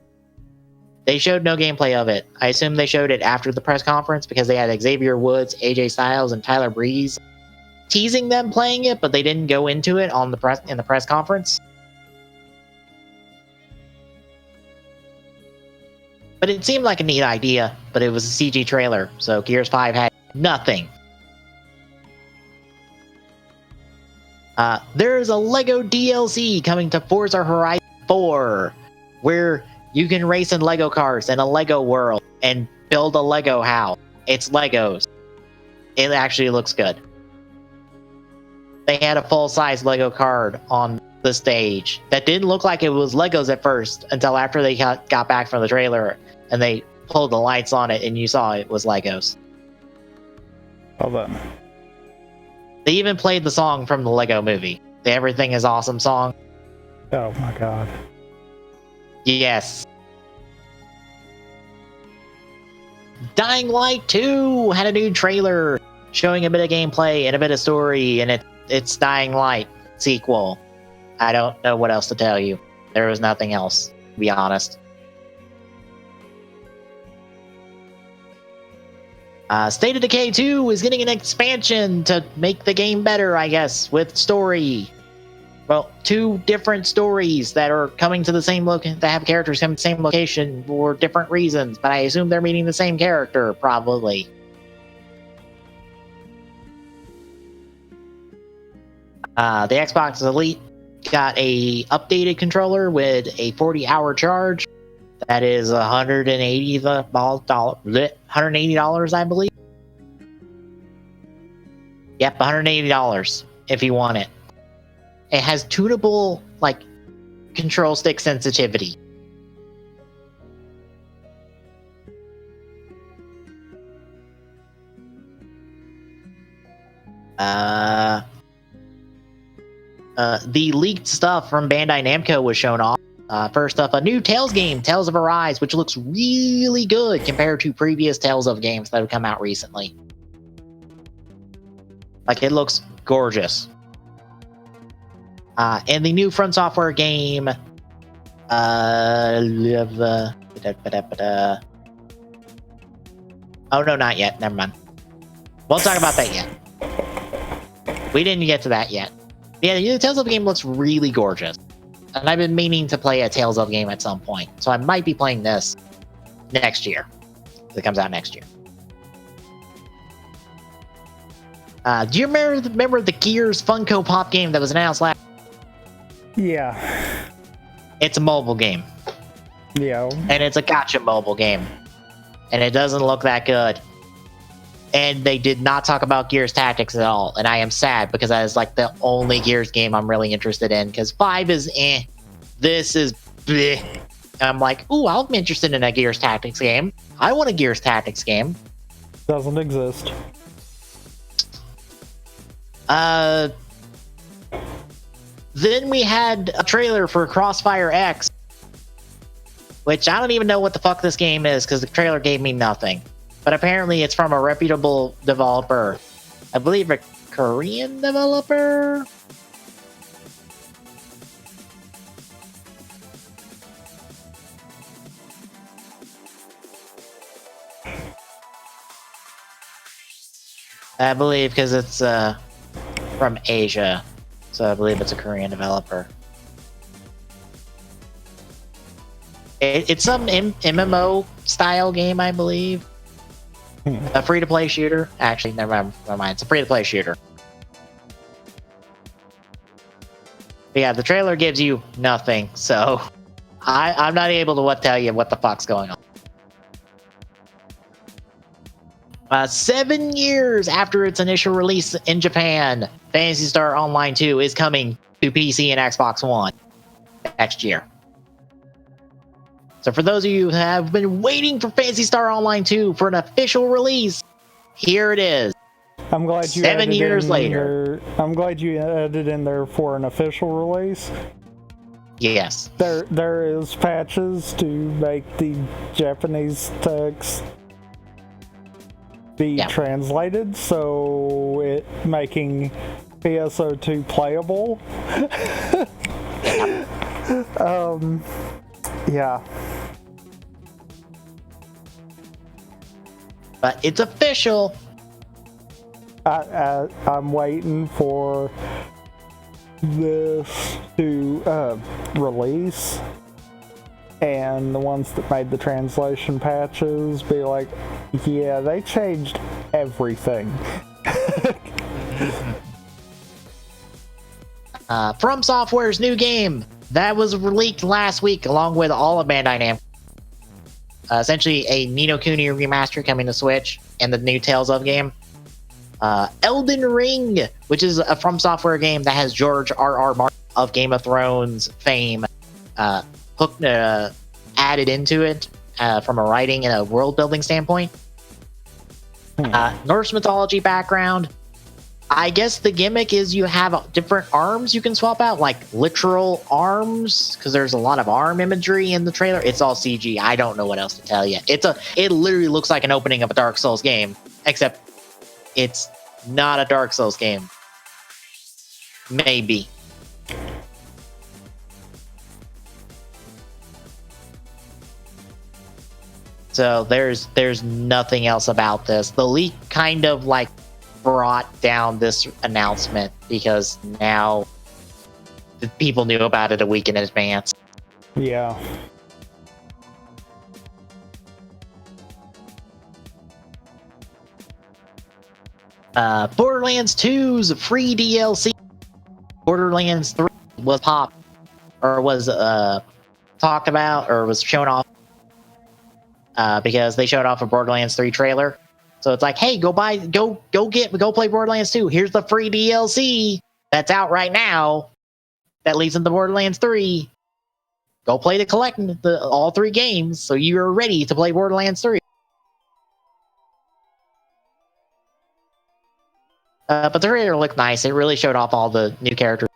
They showed no gameplay of it. I assume they showed it after the press conference because they had Xavier Woods, AJ Styles, and Tyler Breeze teasing them playing it, but they didn't go into it in the press conference. But it seemed like a neat idea, but it was a CG trailer, so Gears 5 had nothing. There's a LEGO DLC coming to Forza Horizon 4, where you can race in LEGO cars in a LEGO world and build a LEGO house. It's Legos. It actually looks good. They had a full-size LEGO card on the stage that didn't look like it was Legos at first until after they got back from the trailer and they pulled the lights on it and you saw it was Legos. Hold on. They even played the song from the Lego movie, the Everything is Awesome song. Oh my god. Yes. Dying Light 2 had a new trailer showing a bit of gameplay and a bit of story, and it's Dying Light sequel. I don't know what else to tell you. There was nothing else, to be honest. State of Decay 2 is getting an expansion to make the game better, I guess, with story. Well, two different stories that are coming to the same location, that have characters coming to the same location for different reasons, but I assume they're meeting the same character, probably. The Xbox Elite got a updated controller with a 40-hour charge. That is $180, I believe. Yep, $180 if you want it. It has tunable, like, control stick sensitivity. The leaked stuff from Bandai Namco was shown off. First up, a new Tales game, Tales of Arise, which looks really good compared to previous Tales of games that have come out recently. Like, it looks gorgeous. And the new Front Software game, oh no, not yet. Never mind. Won't talk about that yet. We didn't get to that yet. Yeah, the new Tales of game looks really gorgeous. And I've been meaning to play a Tales of game at some point. So I might be playing this next year. It comes out next year. Do you remember the Gears Funko Pop game that was announced last? Yeah. It's a mobile game. Yeah. And it's a gacha mobile game. And it doesn't look that good. And they did not talk about Gears Tactics at all. And I am sad because that is like the only Gears game I'm really interested in. Because 5 is eh. This is bleh. And I'm like, ooh, I'm interested in a Gears Tactics game. I want a Gears Tactics game. Doesn't exist. Then we had a trailer for Crossfire X. Which I don't even know what the fuck this game is because the trailer gave me nothing. But apparently it's from a reputable developer. I believe a Korean developer? I believe because it's from Asia. So I believe it's a Korean developer. It's some MMO style game, I believe. A free-to-play shooter. Actually, never mind. It's a free-to-play shooter. But yeah, the trailer gives you nothing, so I'm not able to tell you what the fuck's going on. 7 years after its initial release in Japan, Phantasy Star Online 2 is coming to PC and Xbox One next year. So for those of you who have been waiting for Phantasy Star Online 2 for an official release, here it is. I'm glad you 7 years later. I'm glad you added in there for an official release. Yes. There is patches to make the Japanese text be translated, so it making PSO2 playable. Yeah. But it's official. I'm waiting for this to release, and the ones that made the translation patches be like, yeah, they changed everything. From Software's new game that was leaked last week, along with all of Bandai Namco. Essentially, a Ni no Kuni remaster coming to Switch, and the new Tales of game. Elden Ring, which is a From Software game that has George R.R. Martin of Game of Thrones fame added into it from a writing and a world building standpoint. Norse mythology background. I guess the gimmick is you have different arms you can swap out, like literal arms, because there's a lot of arm imagery in the trailer. It's all CG. I don't know what else to tell you. It literally looks like an opening of a Dark Souls game, except it's not a Dark Souls game. Maybe. So there's nothing else about this. The leak kind of like brought down this announcement because now people knew about it a week in advance. Yeah. Borderlands 2's free DLC. Borderlands 3 was talked about or was shown off because they showed off a Borderlands 3 trailer. So it's like, hey, go play Borderlands 2. Here's the free DLC that's out right now that leads into Borderlands 3. Go play all 3 games so you're ready to play Borderlands 3. But the trailer looked nice. It really showed off all the new characters.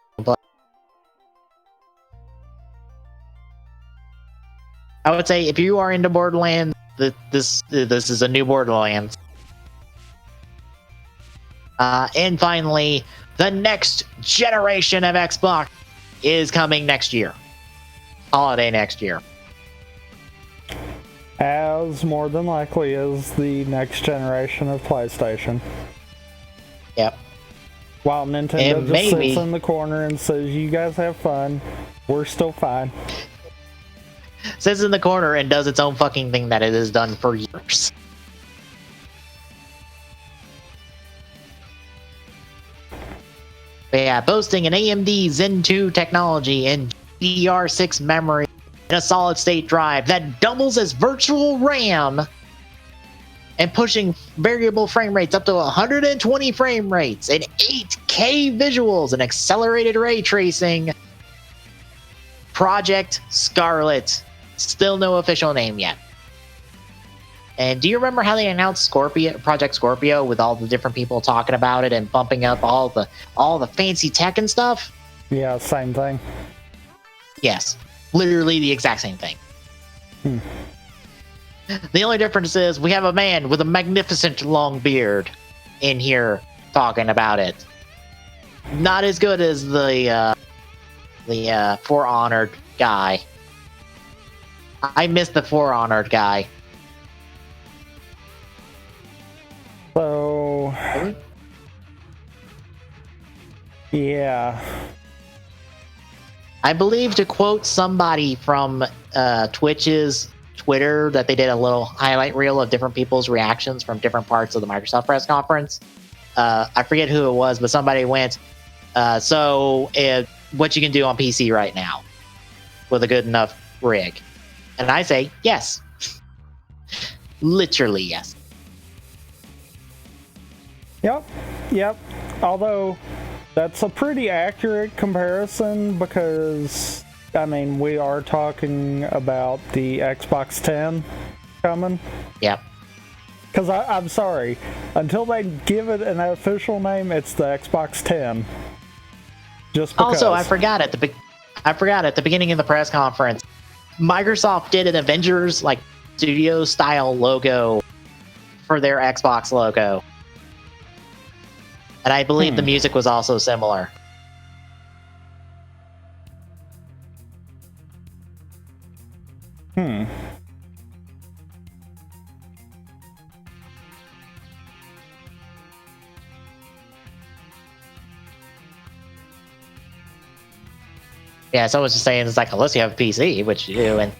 I would say if you are into Borderlands, this is a new Borderlands. And finally, the next generation of Xbox is coming next year. Holiday next year. As more than likely is the next generation of PlayStation. Yep. While Nintendo just sits in the corner and says, you guys have fun, we're still fine. Sits in the corner and does its own fucking thing that it has done for years. But yeah, boasting an AMD Zen 2 technology and DDR6 memory and a solid-state drive that doubles as virtual RAM and pushing variable frame rates up to 120 frame rates and 8K visuals and accelerated ray tracing. Project Scarlet. Still no official name yet. And do you remember how they announced Project Scorpio with all the different people talking about it and bumping up all the fancy tech and stuff? Yeah, same thing. Yes, literally the exact same thing. The only difference is we have a man with a magnificent long beard in here talking about it. Not as good as the For Honored guy. I miss the For Honored guy. So, yeah. I believe, to quote somebody from Twitch's Twitter, that they did a little highlight reel of different people's reactions from different parts of the Microsoft press conference. I forget who it was, but somebody went, so what you can do on PC right now with a good enough rig. And I say, yes. Literally, yes. Yep. Although, that's a pretty accurate comparison because, I mean, we are talking about the Xbox 10 coming. Yep. Because I'm sorry, until they give it an official name, it's the Xbox 10. Just because. Also, I forgot at the beginning of the press conference, Microsoft did an Avengers studio style logo for their Xbox logo. And I believe the music was also similar. Yeah, so I was just saying, it's like, unless you have a PC, which you do. And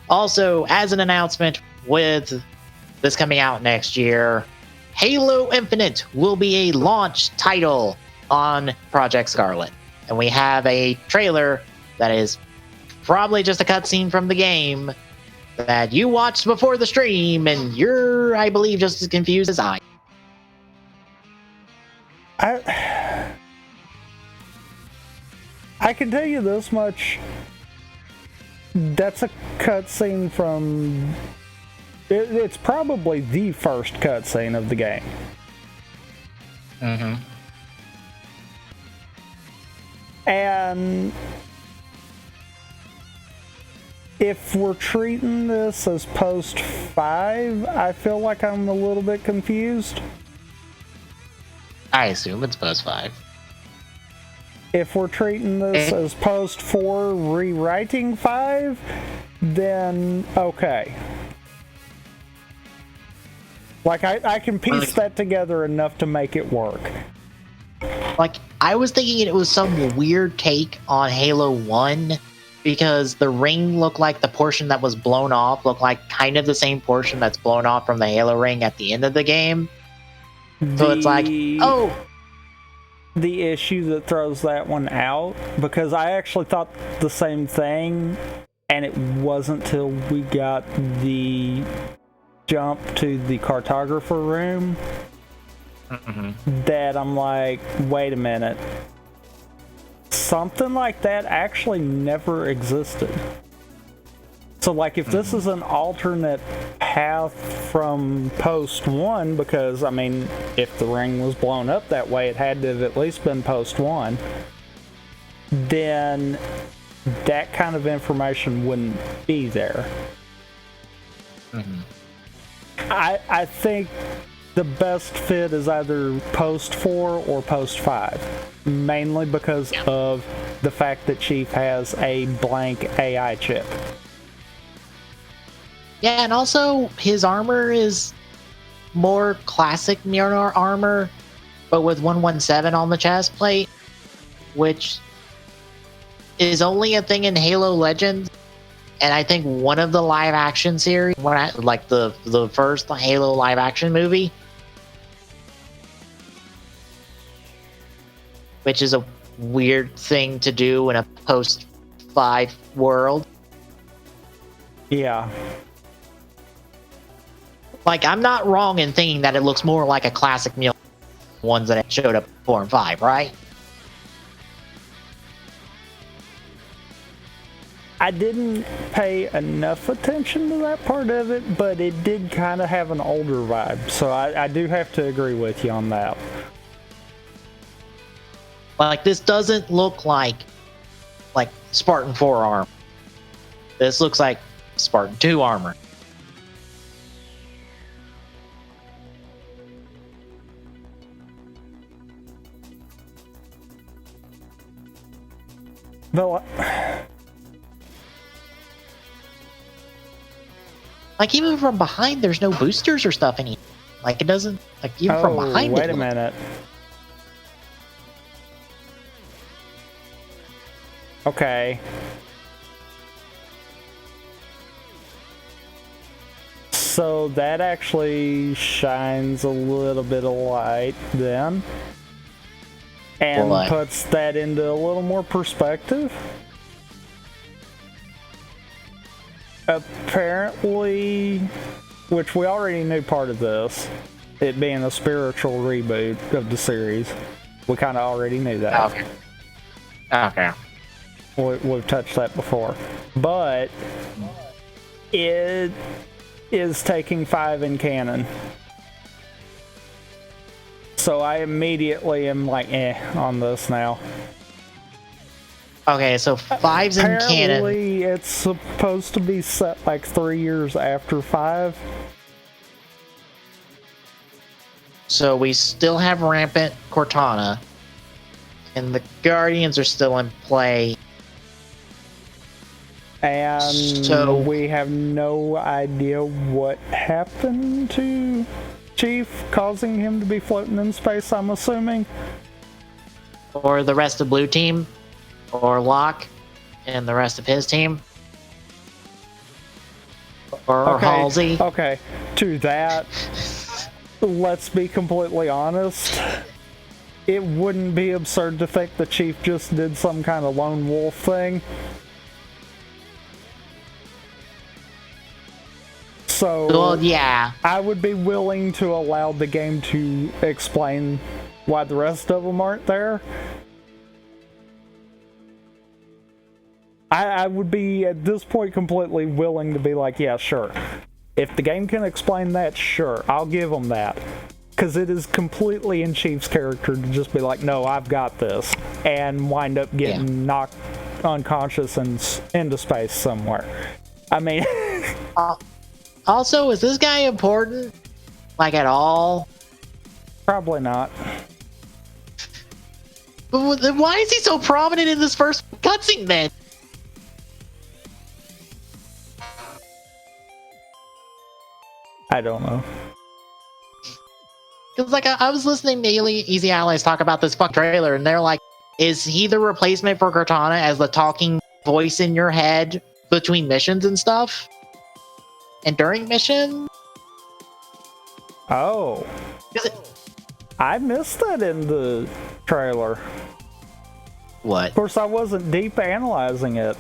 also, as an announcement, with this coming out next year, Halo Infinite will be a launch title on Project Scarlet. And we have a trailer that is probably just a cutscene from the game that you watched before the stream, and you're, I believe, just as confused as I. I can tell you this much. That's a cutscene from... It's probably the first cutscene of the game. Mm-hmm. And if we're treating this as post 5, I feel like I'm a little bit confused. I assume it's post 5. If we're treating this as post 4 rewriting 5, then okay. Like, I can piece that together enough to make it work. Like, I was thinking it was some weird take on Halo 1 because the ring looked like the portion that was blown off looked like kind of the same portion that's blown off from the Halo ring at the end of the game. So it's like, oh, the issue that throws that one out, because I actually thought the same thing, and it wasn't till we got the jump to the cartographer room that I'm like, wait a minute. Something like that actually never existed. So, like, if this is an alternate path from post 1, because, I mean, if the ring was blown up that way, it had to have at least been post 1, then that kind of information wouldn't be there. I think the best fit is either post 4 or post 5, mainly because of the fact that Chief has a blank AI chip. Yeah, and also his armor is more classic Mjolnir armor, but with 117 on the chest plate, which is only a thing in Halo Legends, and I think one of the live action series, like the first Halo live action movie, which is a weird thing to do in a post 5 world. Yeah. Like, I'm not wrong in thinking that it looks more like a classic Mjolnir ones that showed up in 4 and 5, right? I didn't pay enough attention to that part of it, but it did kind of have an older vibe, so I do have to agree with you on that. Like, this doesn't look like Spartan 4 armor. This looks like Spartan 2 armor. But like, even from behind, there's no boosters or stuff anymore. Like, it doesn't, like, even from behind. Wait a minute. Okay. So that actually shines a little bit of light then. And puts that into a little more perspective. Apparently, which we already knew part of this, it being a spiritual reboot of the series. We kind of already knew that. Okay. We've touched that before. But it is taking 5 in canon. So I immediately am like, on this now. Okay, so 5's in canon. Apparently, it's supposed to be set like 3 years after 5. So we still have Rampant Cortana, and the Guardians are still in play. And so we have no idea what happened to Chief, causing him to be floating in space, I'm assuming. Or the rest of Blue Team, or Locke, and the rest of his team. Or Halsey. Okay, to that, let's be completely honest. It wouldn't be absurd to think the Chief just did some kind of lone wolf thing. So, well, yeah. I would be willing to allow the game to explain why the rest of them aren't there. I would be, at this point, completely willing to be like, yeah, sure. If the game can explain that, sure, I'll give them that. Because it is completely in Chief's character to just be like, no, I've got this. And wind up getting knocked unconscious and into space somewhere. I mean... Also, is this guy important? Like, at all? Probably not. But then why is he so prominent in this first cutscene, then? I don't know. Because like I was listening to Easy Allies talk about this fuck trailer, and they're like, "Is he the replacement for Cortana as the talking voice in your head between missions and stuff, and during mission?" Oh, I missed that in the trailer. What? Of course, I wasn't deep analyzing it.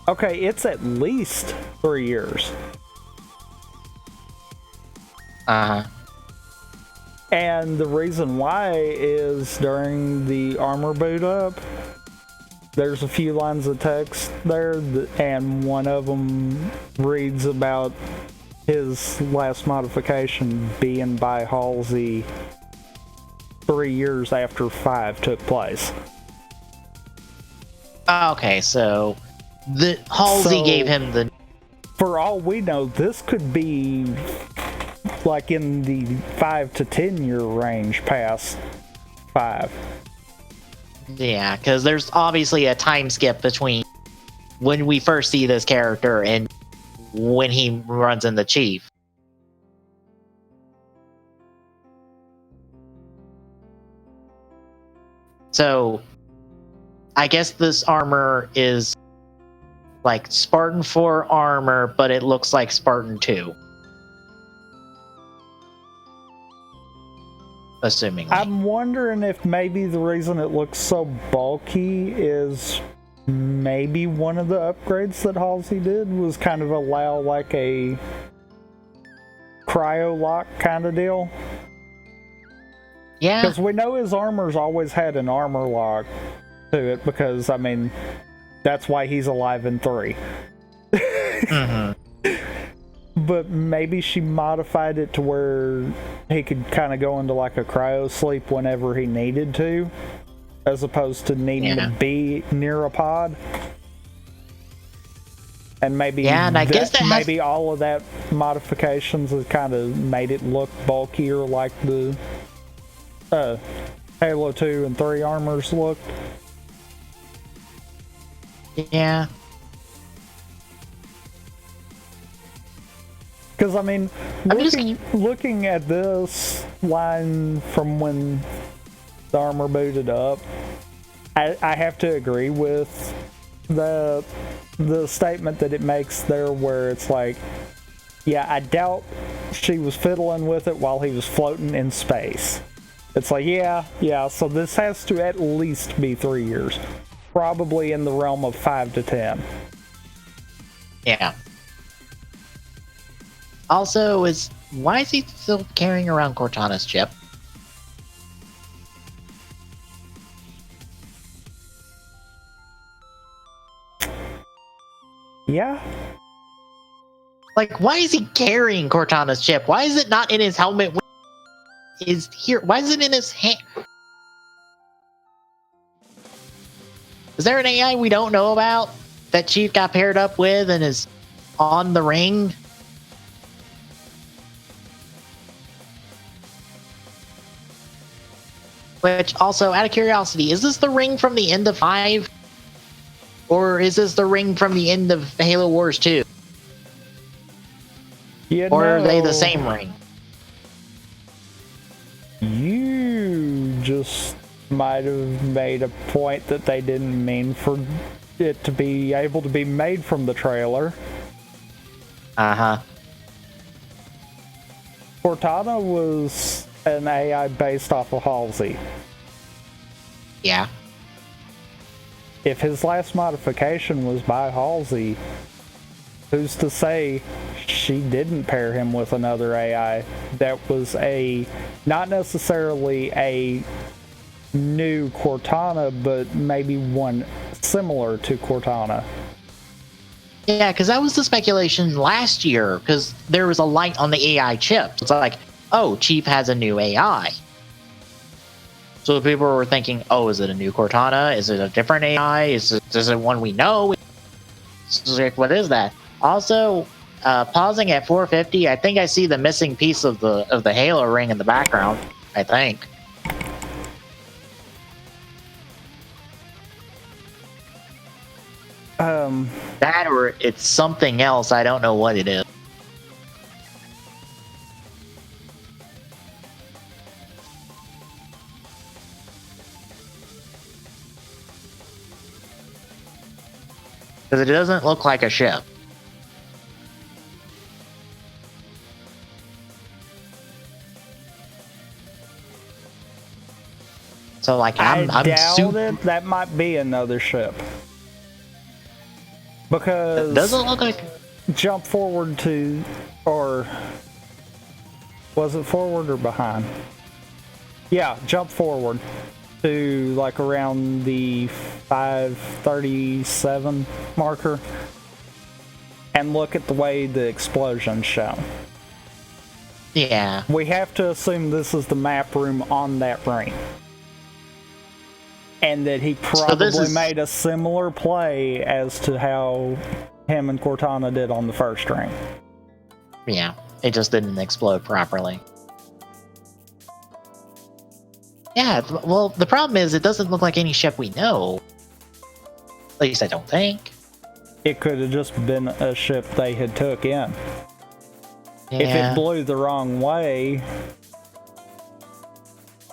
Okay, it's at least 3 years. Uh-huh. And the reason why is during the armor boot up, there's a few lines of text there, and one of them reads about his last modification being by Halsey 3 years after 5 took place. Okay, so the Halsey gave him the. For all we know, this could be like in the 5 to 10 year range past 5. Yeah, because there's obviously a time skip between when we first see this character and when he runs in the Chief. So, I guess this armor is like Spartan 4 armor, but it looks like Spartan 2. Assuming. I'm wondering if maybe the reason it looks so bulky is maybe one of the upgrades that Halsey did was kind of allow like a cryo lock kind of deal. Yeah. Because we know his armor's always had an armor lock to it, because, I mean, that's why he's alive in 3. Mm-hmm. But maybe she modified it to where he could kind of go into like a cryo sleep whenever he needed to, as opposed to needing to be near a pod. And maybe and I guess maybe all of that modifications has kind of made it look bulkier, like the Halo 2 and 3 armors looked. Yeah. Because, I mean, looking at this line from when the armor booted up, I have to agree with the statement that it makes there, where it's like, yeah, I doubt she was fiddling with it while he was floating in space. It's like, yeah, so this has to at least be 3 years. Probably in the realm of 5 to 10. Yeah. Also, why is he still carrying around Cortana's chip? Yeah. Like, why is he carrying Cortana's chip? Why is it not in his helmet? Is here? Why is it in his hand? Is there an AI we don't know about that Chief got paired up with and is on the ring? Which, also, out of curiosity, is this the ring from the end of 5? Or is this the ring from the end of Halo Wars 2? Or are they the same ring? You just might have made a point that they didn't mean for it to be able to be made from the trailer. Uh-huh. Cortana was an AI based off of Halsey. Yeah. If his last modification was by Halsey, who's to say she didn't pair him with another AI that was not necessarily a new Cortana, but maybe one similar to Cortana? Yeah, because that was the speculation last year, because there was a light on the AI chip. It's like, oh, Chief has a new AI. So people were thinking, oh, is it a new Cortana? Is it a different AI? Is it one we know? It's like, what is that? Also, pausing at 450, I think I see the missing piece of the Halo ring in the background. I think. That or it's something else. I don't know what it is. Because it doesn't look like a ship. So, like, I'm doubt super... it. That might be another ship. Because... It doesn't look like... Jump forward to... Or... Was it forward or behind? Yeah, jump forward to, like, around the 537 marker. And look at the way the explosion's shown. Yeah. We have to assume this is the map room on that ring. And that he probably made a similar play as to how him and Cortana did on the first ring. Yeah, it just didn't explode properly. Yeah, well, the problem is it doesn't look like any ship we know. At least I don't think. It could have just been a ship they had took in. Yeah. If it blew the wrong way...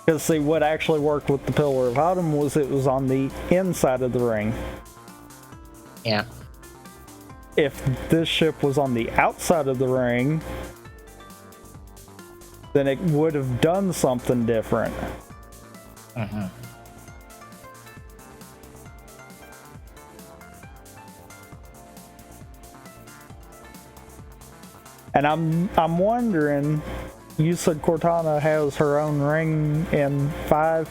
Because, see, what actually worked with the Pillar of Autumn was it was on the inside of the ring. Yeah. If this ship was on the outside of the ring, then it would have done something different. Mm-hmm. And I'm wondering... You said Cortana has her own ring in 5?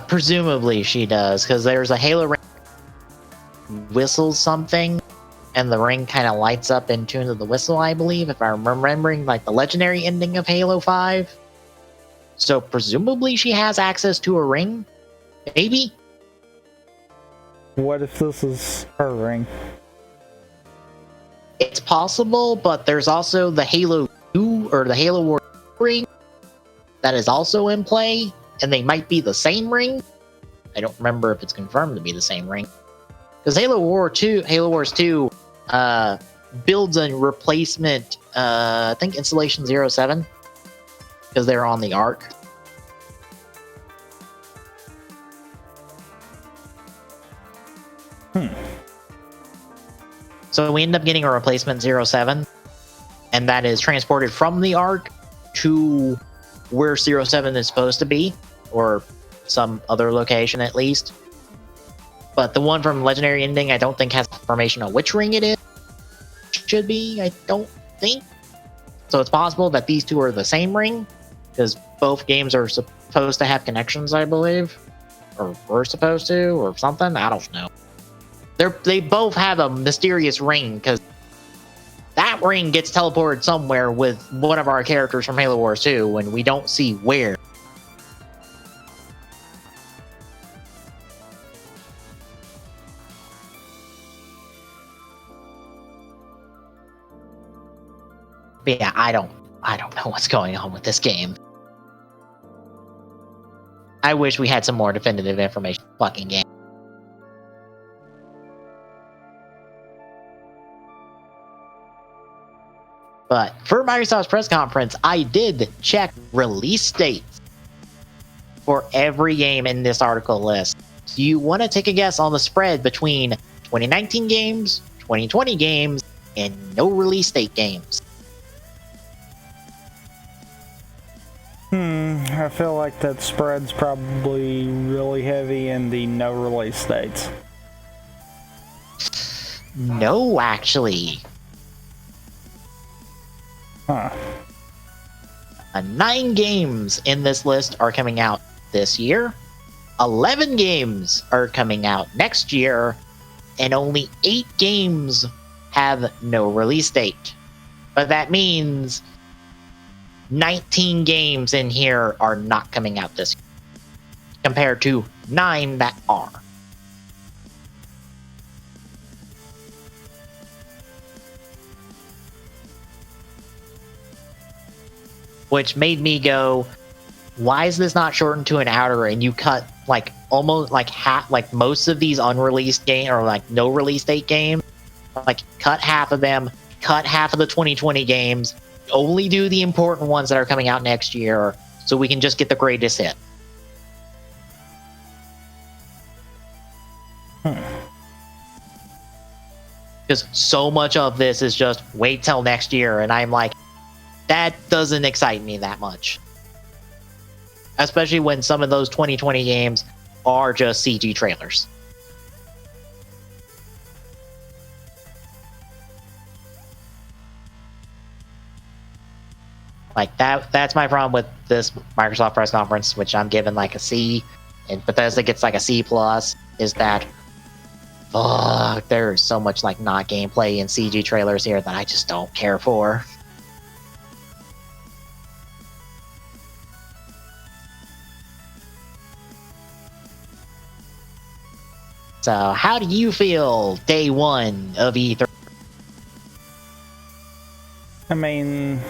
Presumably she does, because there's a Halo ring whistles something, and the ring kind of lights up in tune to the whistle, I believe, if I'm remembering, like, the legendary ending of Halo 5. So presumably she has access to a ring? Maybe? What if this is her ring? It's possible, but there's also the Halo 2 or the Halo War ring that is also in play, and they might be the same ring. I don't remember if it's confirmed to be the same ring. Because Halo Wars 2 builds a replacement, I think Installation 07, because they're on the Ark. So we end up getting a replacement 07, and that is transported from the Ark to where 07 is supposed to be, or some other location at least. But the one from Legendary Ending, I don't think has information on which ring it is. Should be, I don't think. So it's possible that these two are the same ring, because both games are supposed to have connections, I believe. Or were supposed to, or something, I don't know. They both have a mysterious ring, because that ring gets teleported somewhere with one of our characters from Halo Wars 2, and we don't see where. But yeah, I don't know what's going on with this game. I wish we had some more definitive information. Fucking game. But for Microsoft's press conference, I did check release dates for every game in this article list. Do you want to take a guess on the spread between 2019 games, 2020 games, and no release date games? I feel like that spread's probably really heavy in the no release dates. No, actually. Huh. 9 games in this list are coming out this year. 11 games are coming out next year. And only 8 games have no release date. But that means 19 games in here are not coming out this year, compared to 9 that are. Which made me go, why is this not shortened to an hour and you cut like almost like half, like most of these unreleased game or like no release date games, like cut half of them, cut half of the 2020 games, only do the important ones that are coming out next year so we can just get the greatest hit. Because so much of this is just wait till next year, and I'm like, that doesn't excite me that much. Especially when some of those 2020 games are just CG trailers. Like that's my problem with this Microsoft press conference, which I'm giving like a C, and Bethesda gets like a C plus, is that fuck, there's so much like not gameplay and CG trailers here that I just don't care for. So, how do you feel day one of E3? I mean,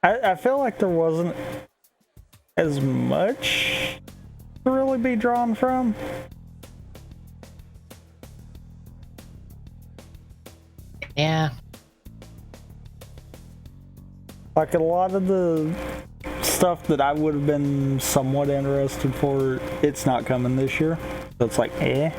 I feel like there wasn't as much to really be drawn from. Yeah. Like a lot of the stuff that I would have been somewhat interested for, it's not coming this year. So it's like, eh.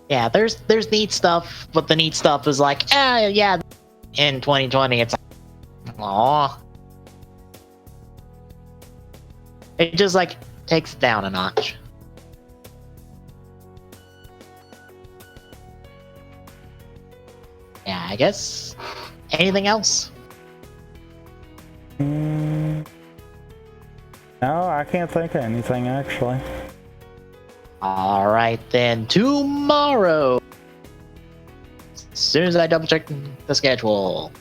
Yeah, there's neat stuff, but the neat stuff is like, yeah, in 2020, it's like, aw. It just like takes it down a notch. Yeah, I guess. Anything else? No, I can't think of anything actually. All right, then tomorrow. As soon as I double check the schedule,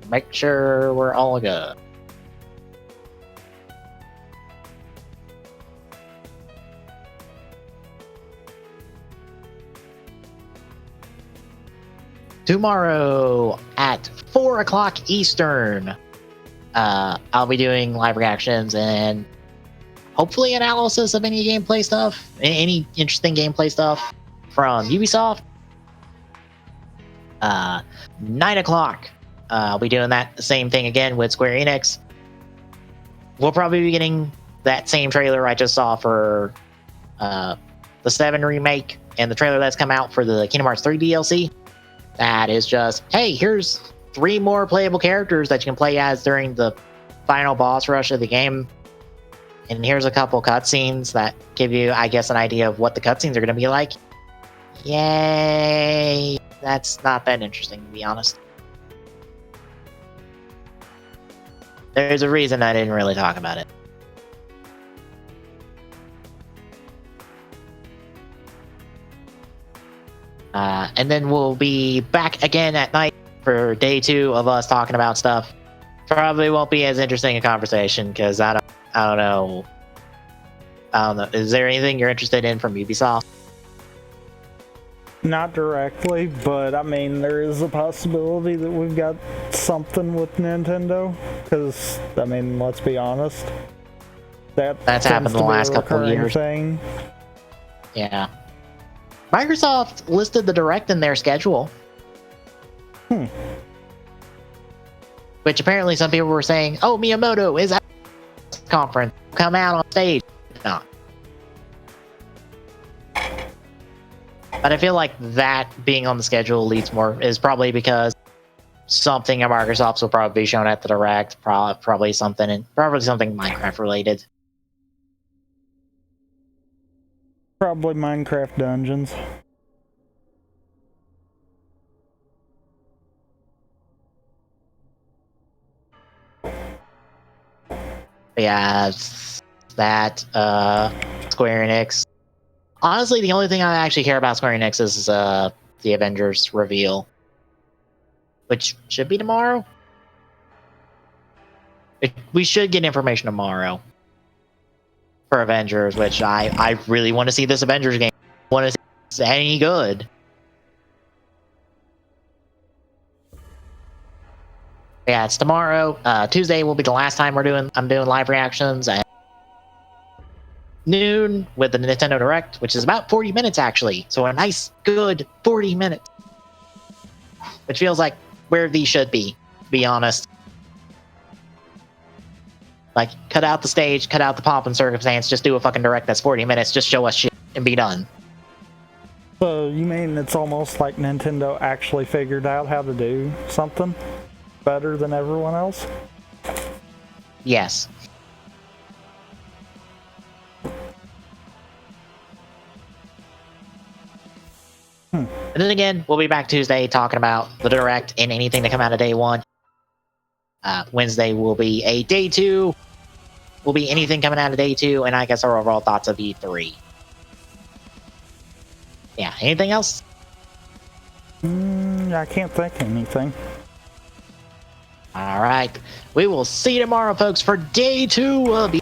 make sure we're all good. Tomorrow at 4 o'clock Eastern, I'll be doing live reactions and hopefully analysis of any gameplay stuff, any interesting gameplay stuff from Ubisoft. 9 o'clock, I'll be doing that same thing again with Square Enix. We'll probably be getting that same trailer I just saw for the 7 remake and the trailer that's come out for the Kingdom Hearts 3 DLC. That is just, hey, here's 3 more playable characters that you can play as during the final boss rush of the game. And here's a couple cutscenes that give you, I guess, an idea of what the cutscenes are going to be like. Yay! That's not that interesting, to be honest. There's a reason I didn't really talk about it. And then we'll be back again at night for day 2 of us talking about stuff. Probably won't be as interesting a conversation because I don't know. Is there anything you're interested in from Ubisoft? Not directly, but I mean, there is a possibility that we've got something with Nintendo. Because, I mean, let's be honest. That's happened in the last couple of years. Thing. Yeah. Microsoft listed the Direct in their schedule. Which apparently some people were saying, oh, Miyamoto is at the conference. Come out on stage. No. But I feel like that being on the schedule leads more is probably because something at Microsoft's will probably be shown at the Direct. Probably something Minecraft related. Probably Minecraft Dungeons. Yeah, that Square Enix. Honestly, the only thing I actually care about Square Enix is the Avengers reveal, which should be tomorrow. We should get information tomorrow for Avengers, which I really want to see this Avengers game. I want to see if it's any good. Yeah, it's tomorrow. Tuesday will be the last time I'm doing live reactions at noon with the Nintendo Direct, which is about 40 minutes actually. So a nice, good 40 minutes. which feels like where these should to be honest. Like, cut out the stage, cut out the pomp and circumstance, just do a fucking direct that's 40 minutes, just show us shit and be done. So you mean it's almost like Nintendo actually figured out how to do something better than everyone else? Yes. And then again, we'll be back Tuesday talking about the direct and anything to come out of day one. Wednesday will be a day two. Will be anything coming out of day two, and I guess our overall thoughts of E3. Yeah, anything else? I can't think of anything. All right. We will see you tomorrow, folks, for day two of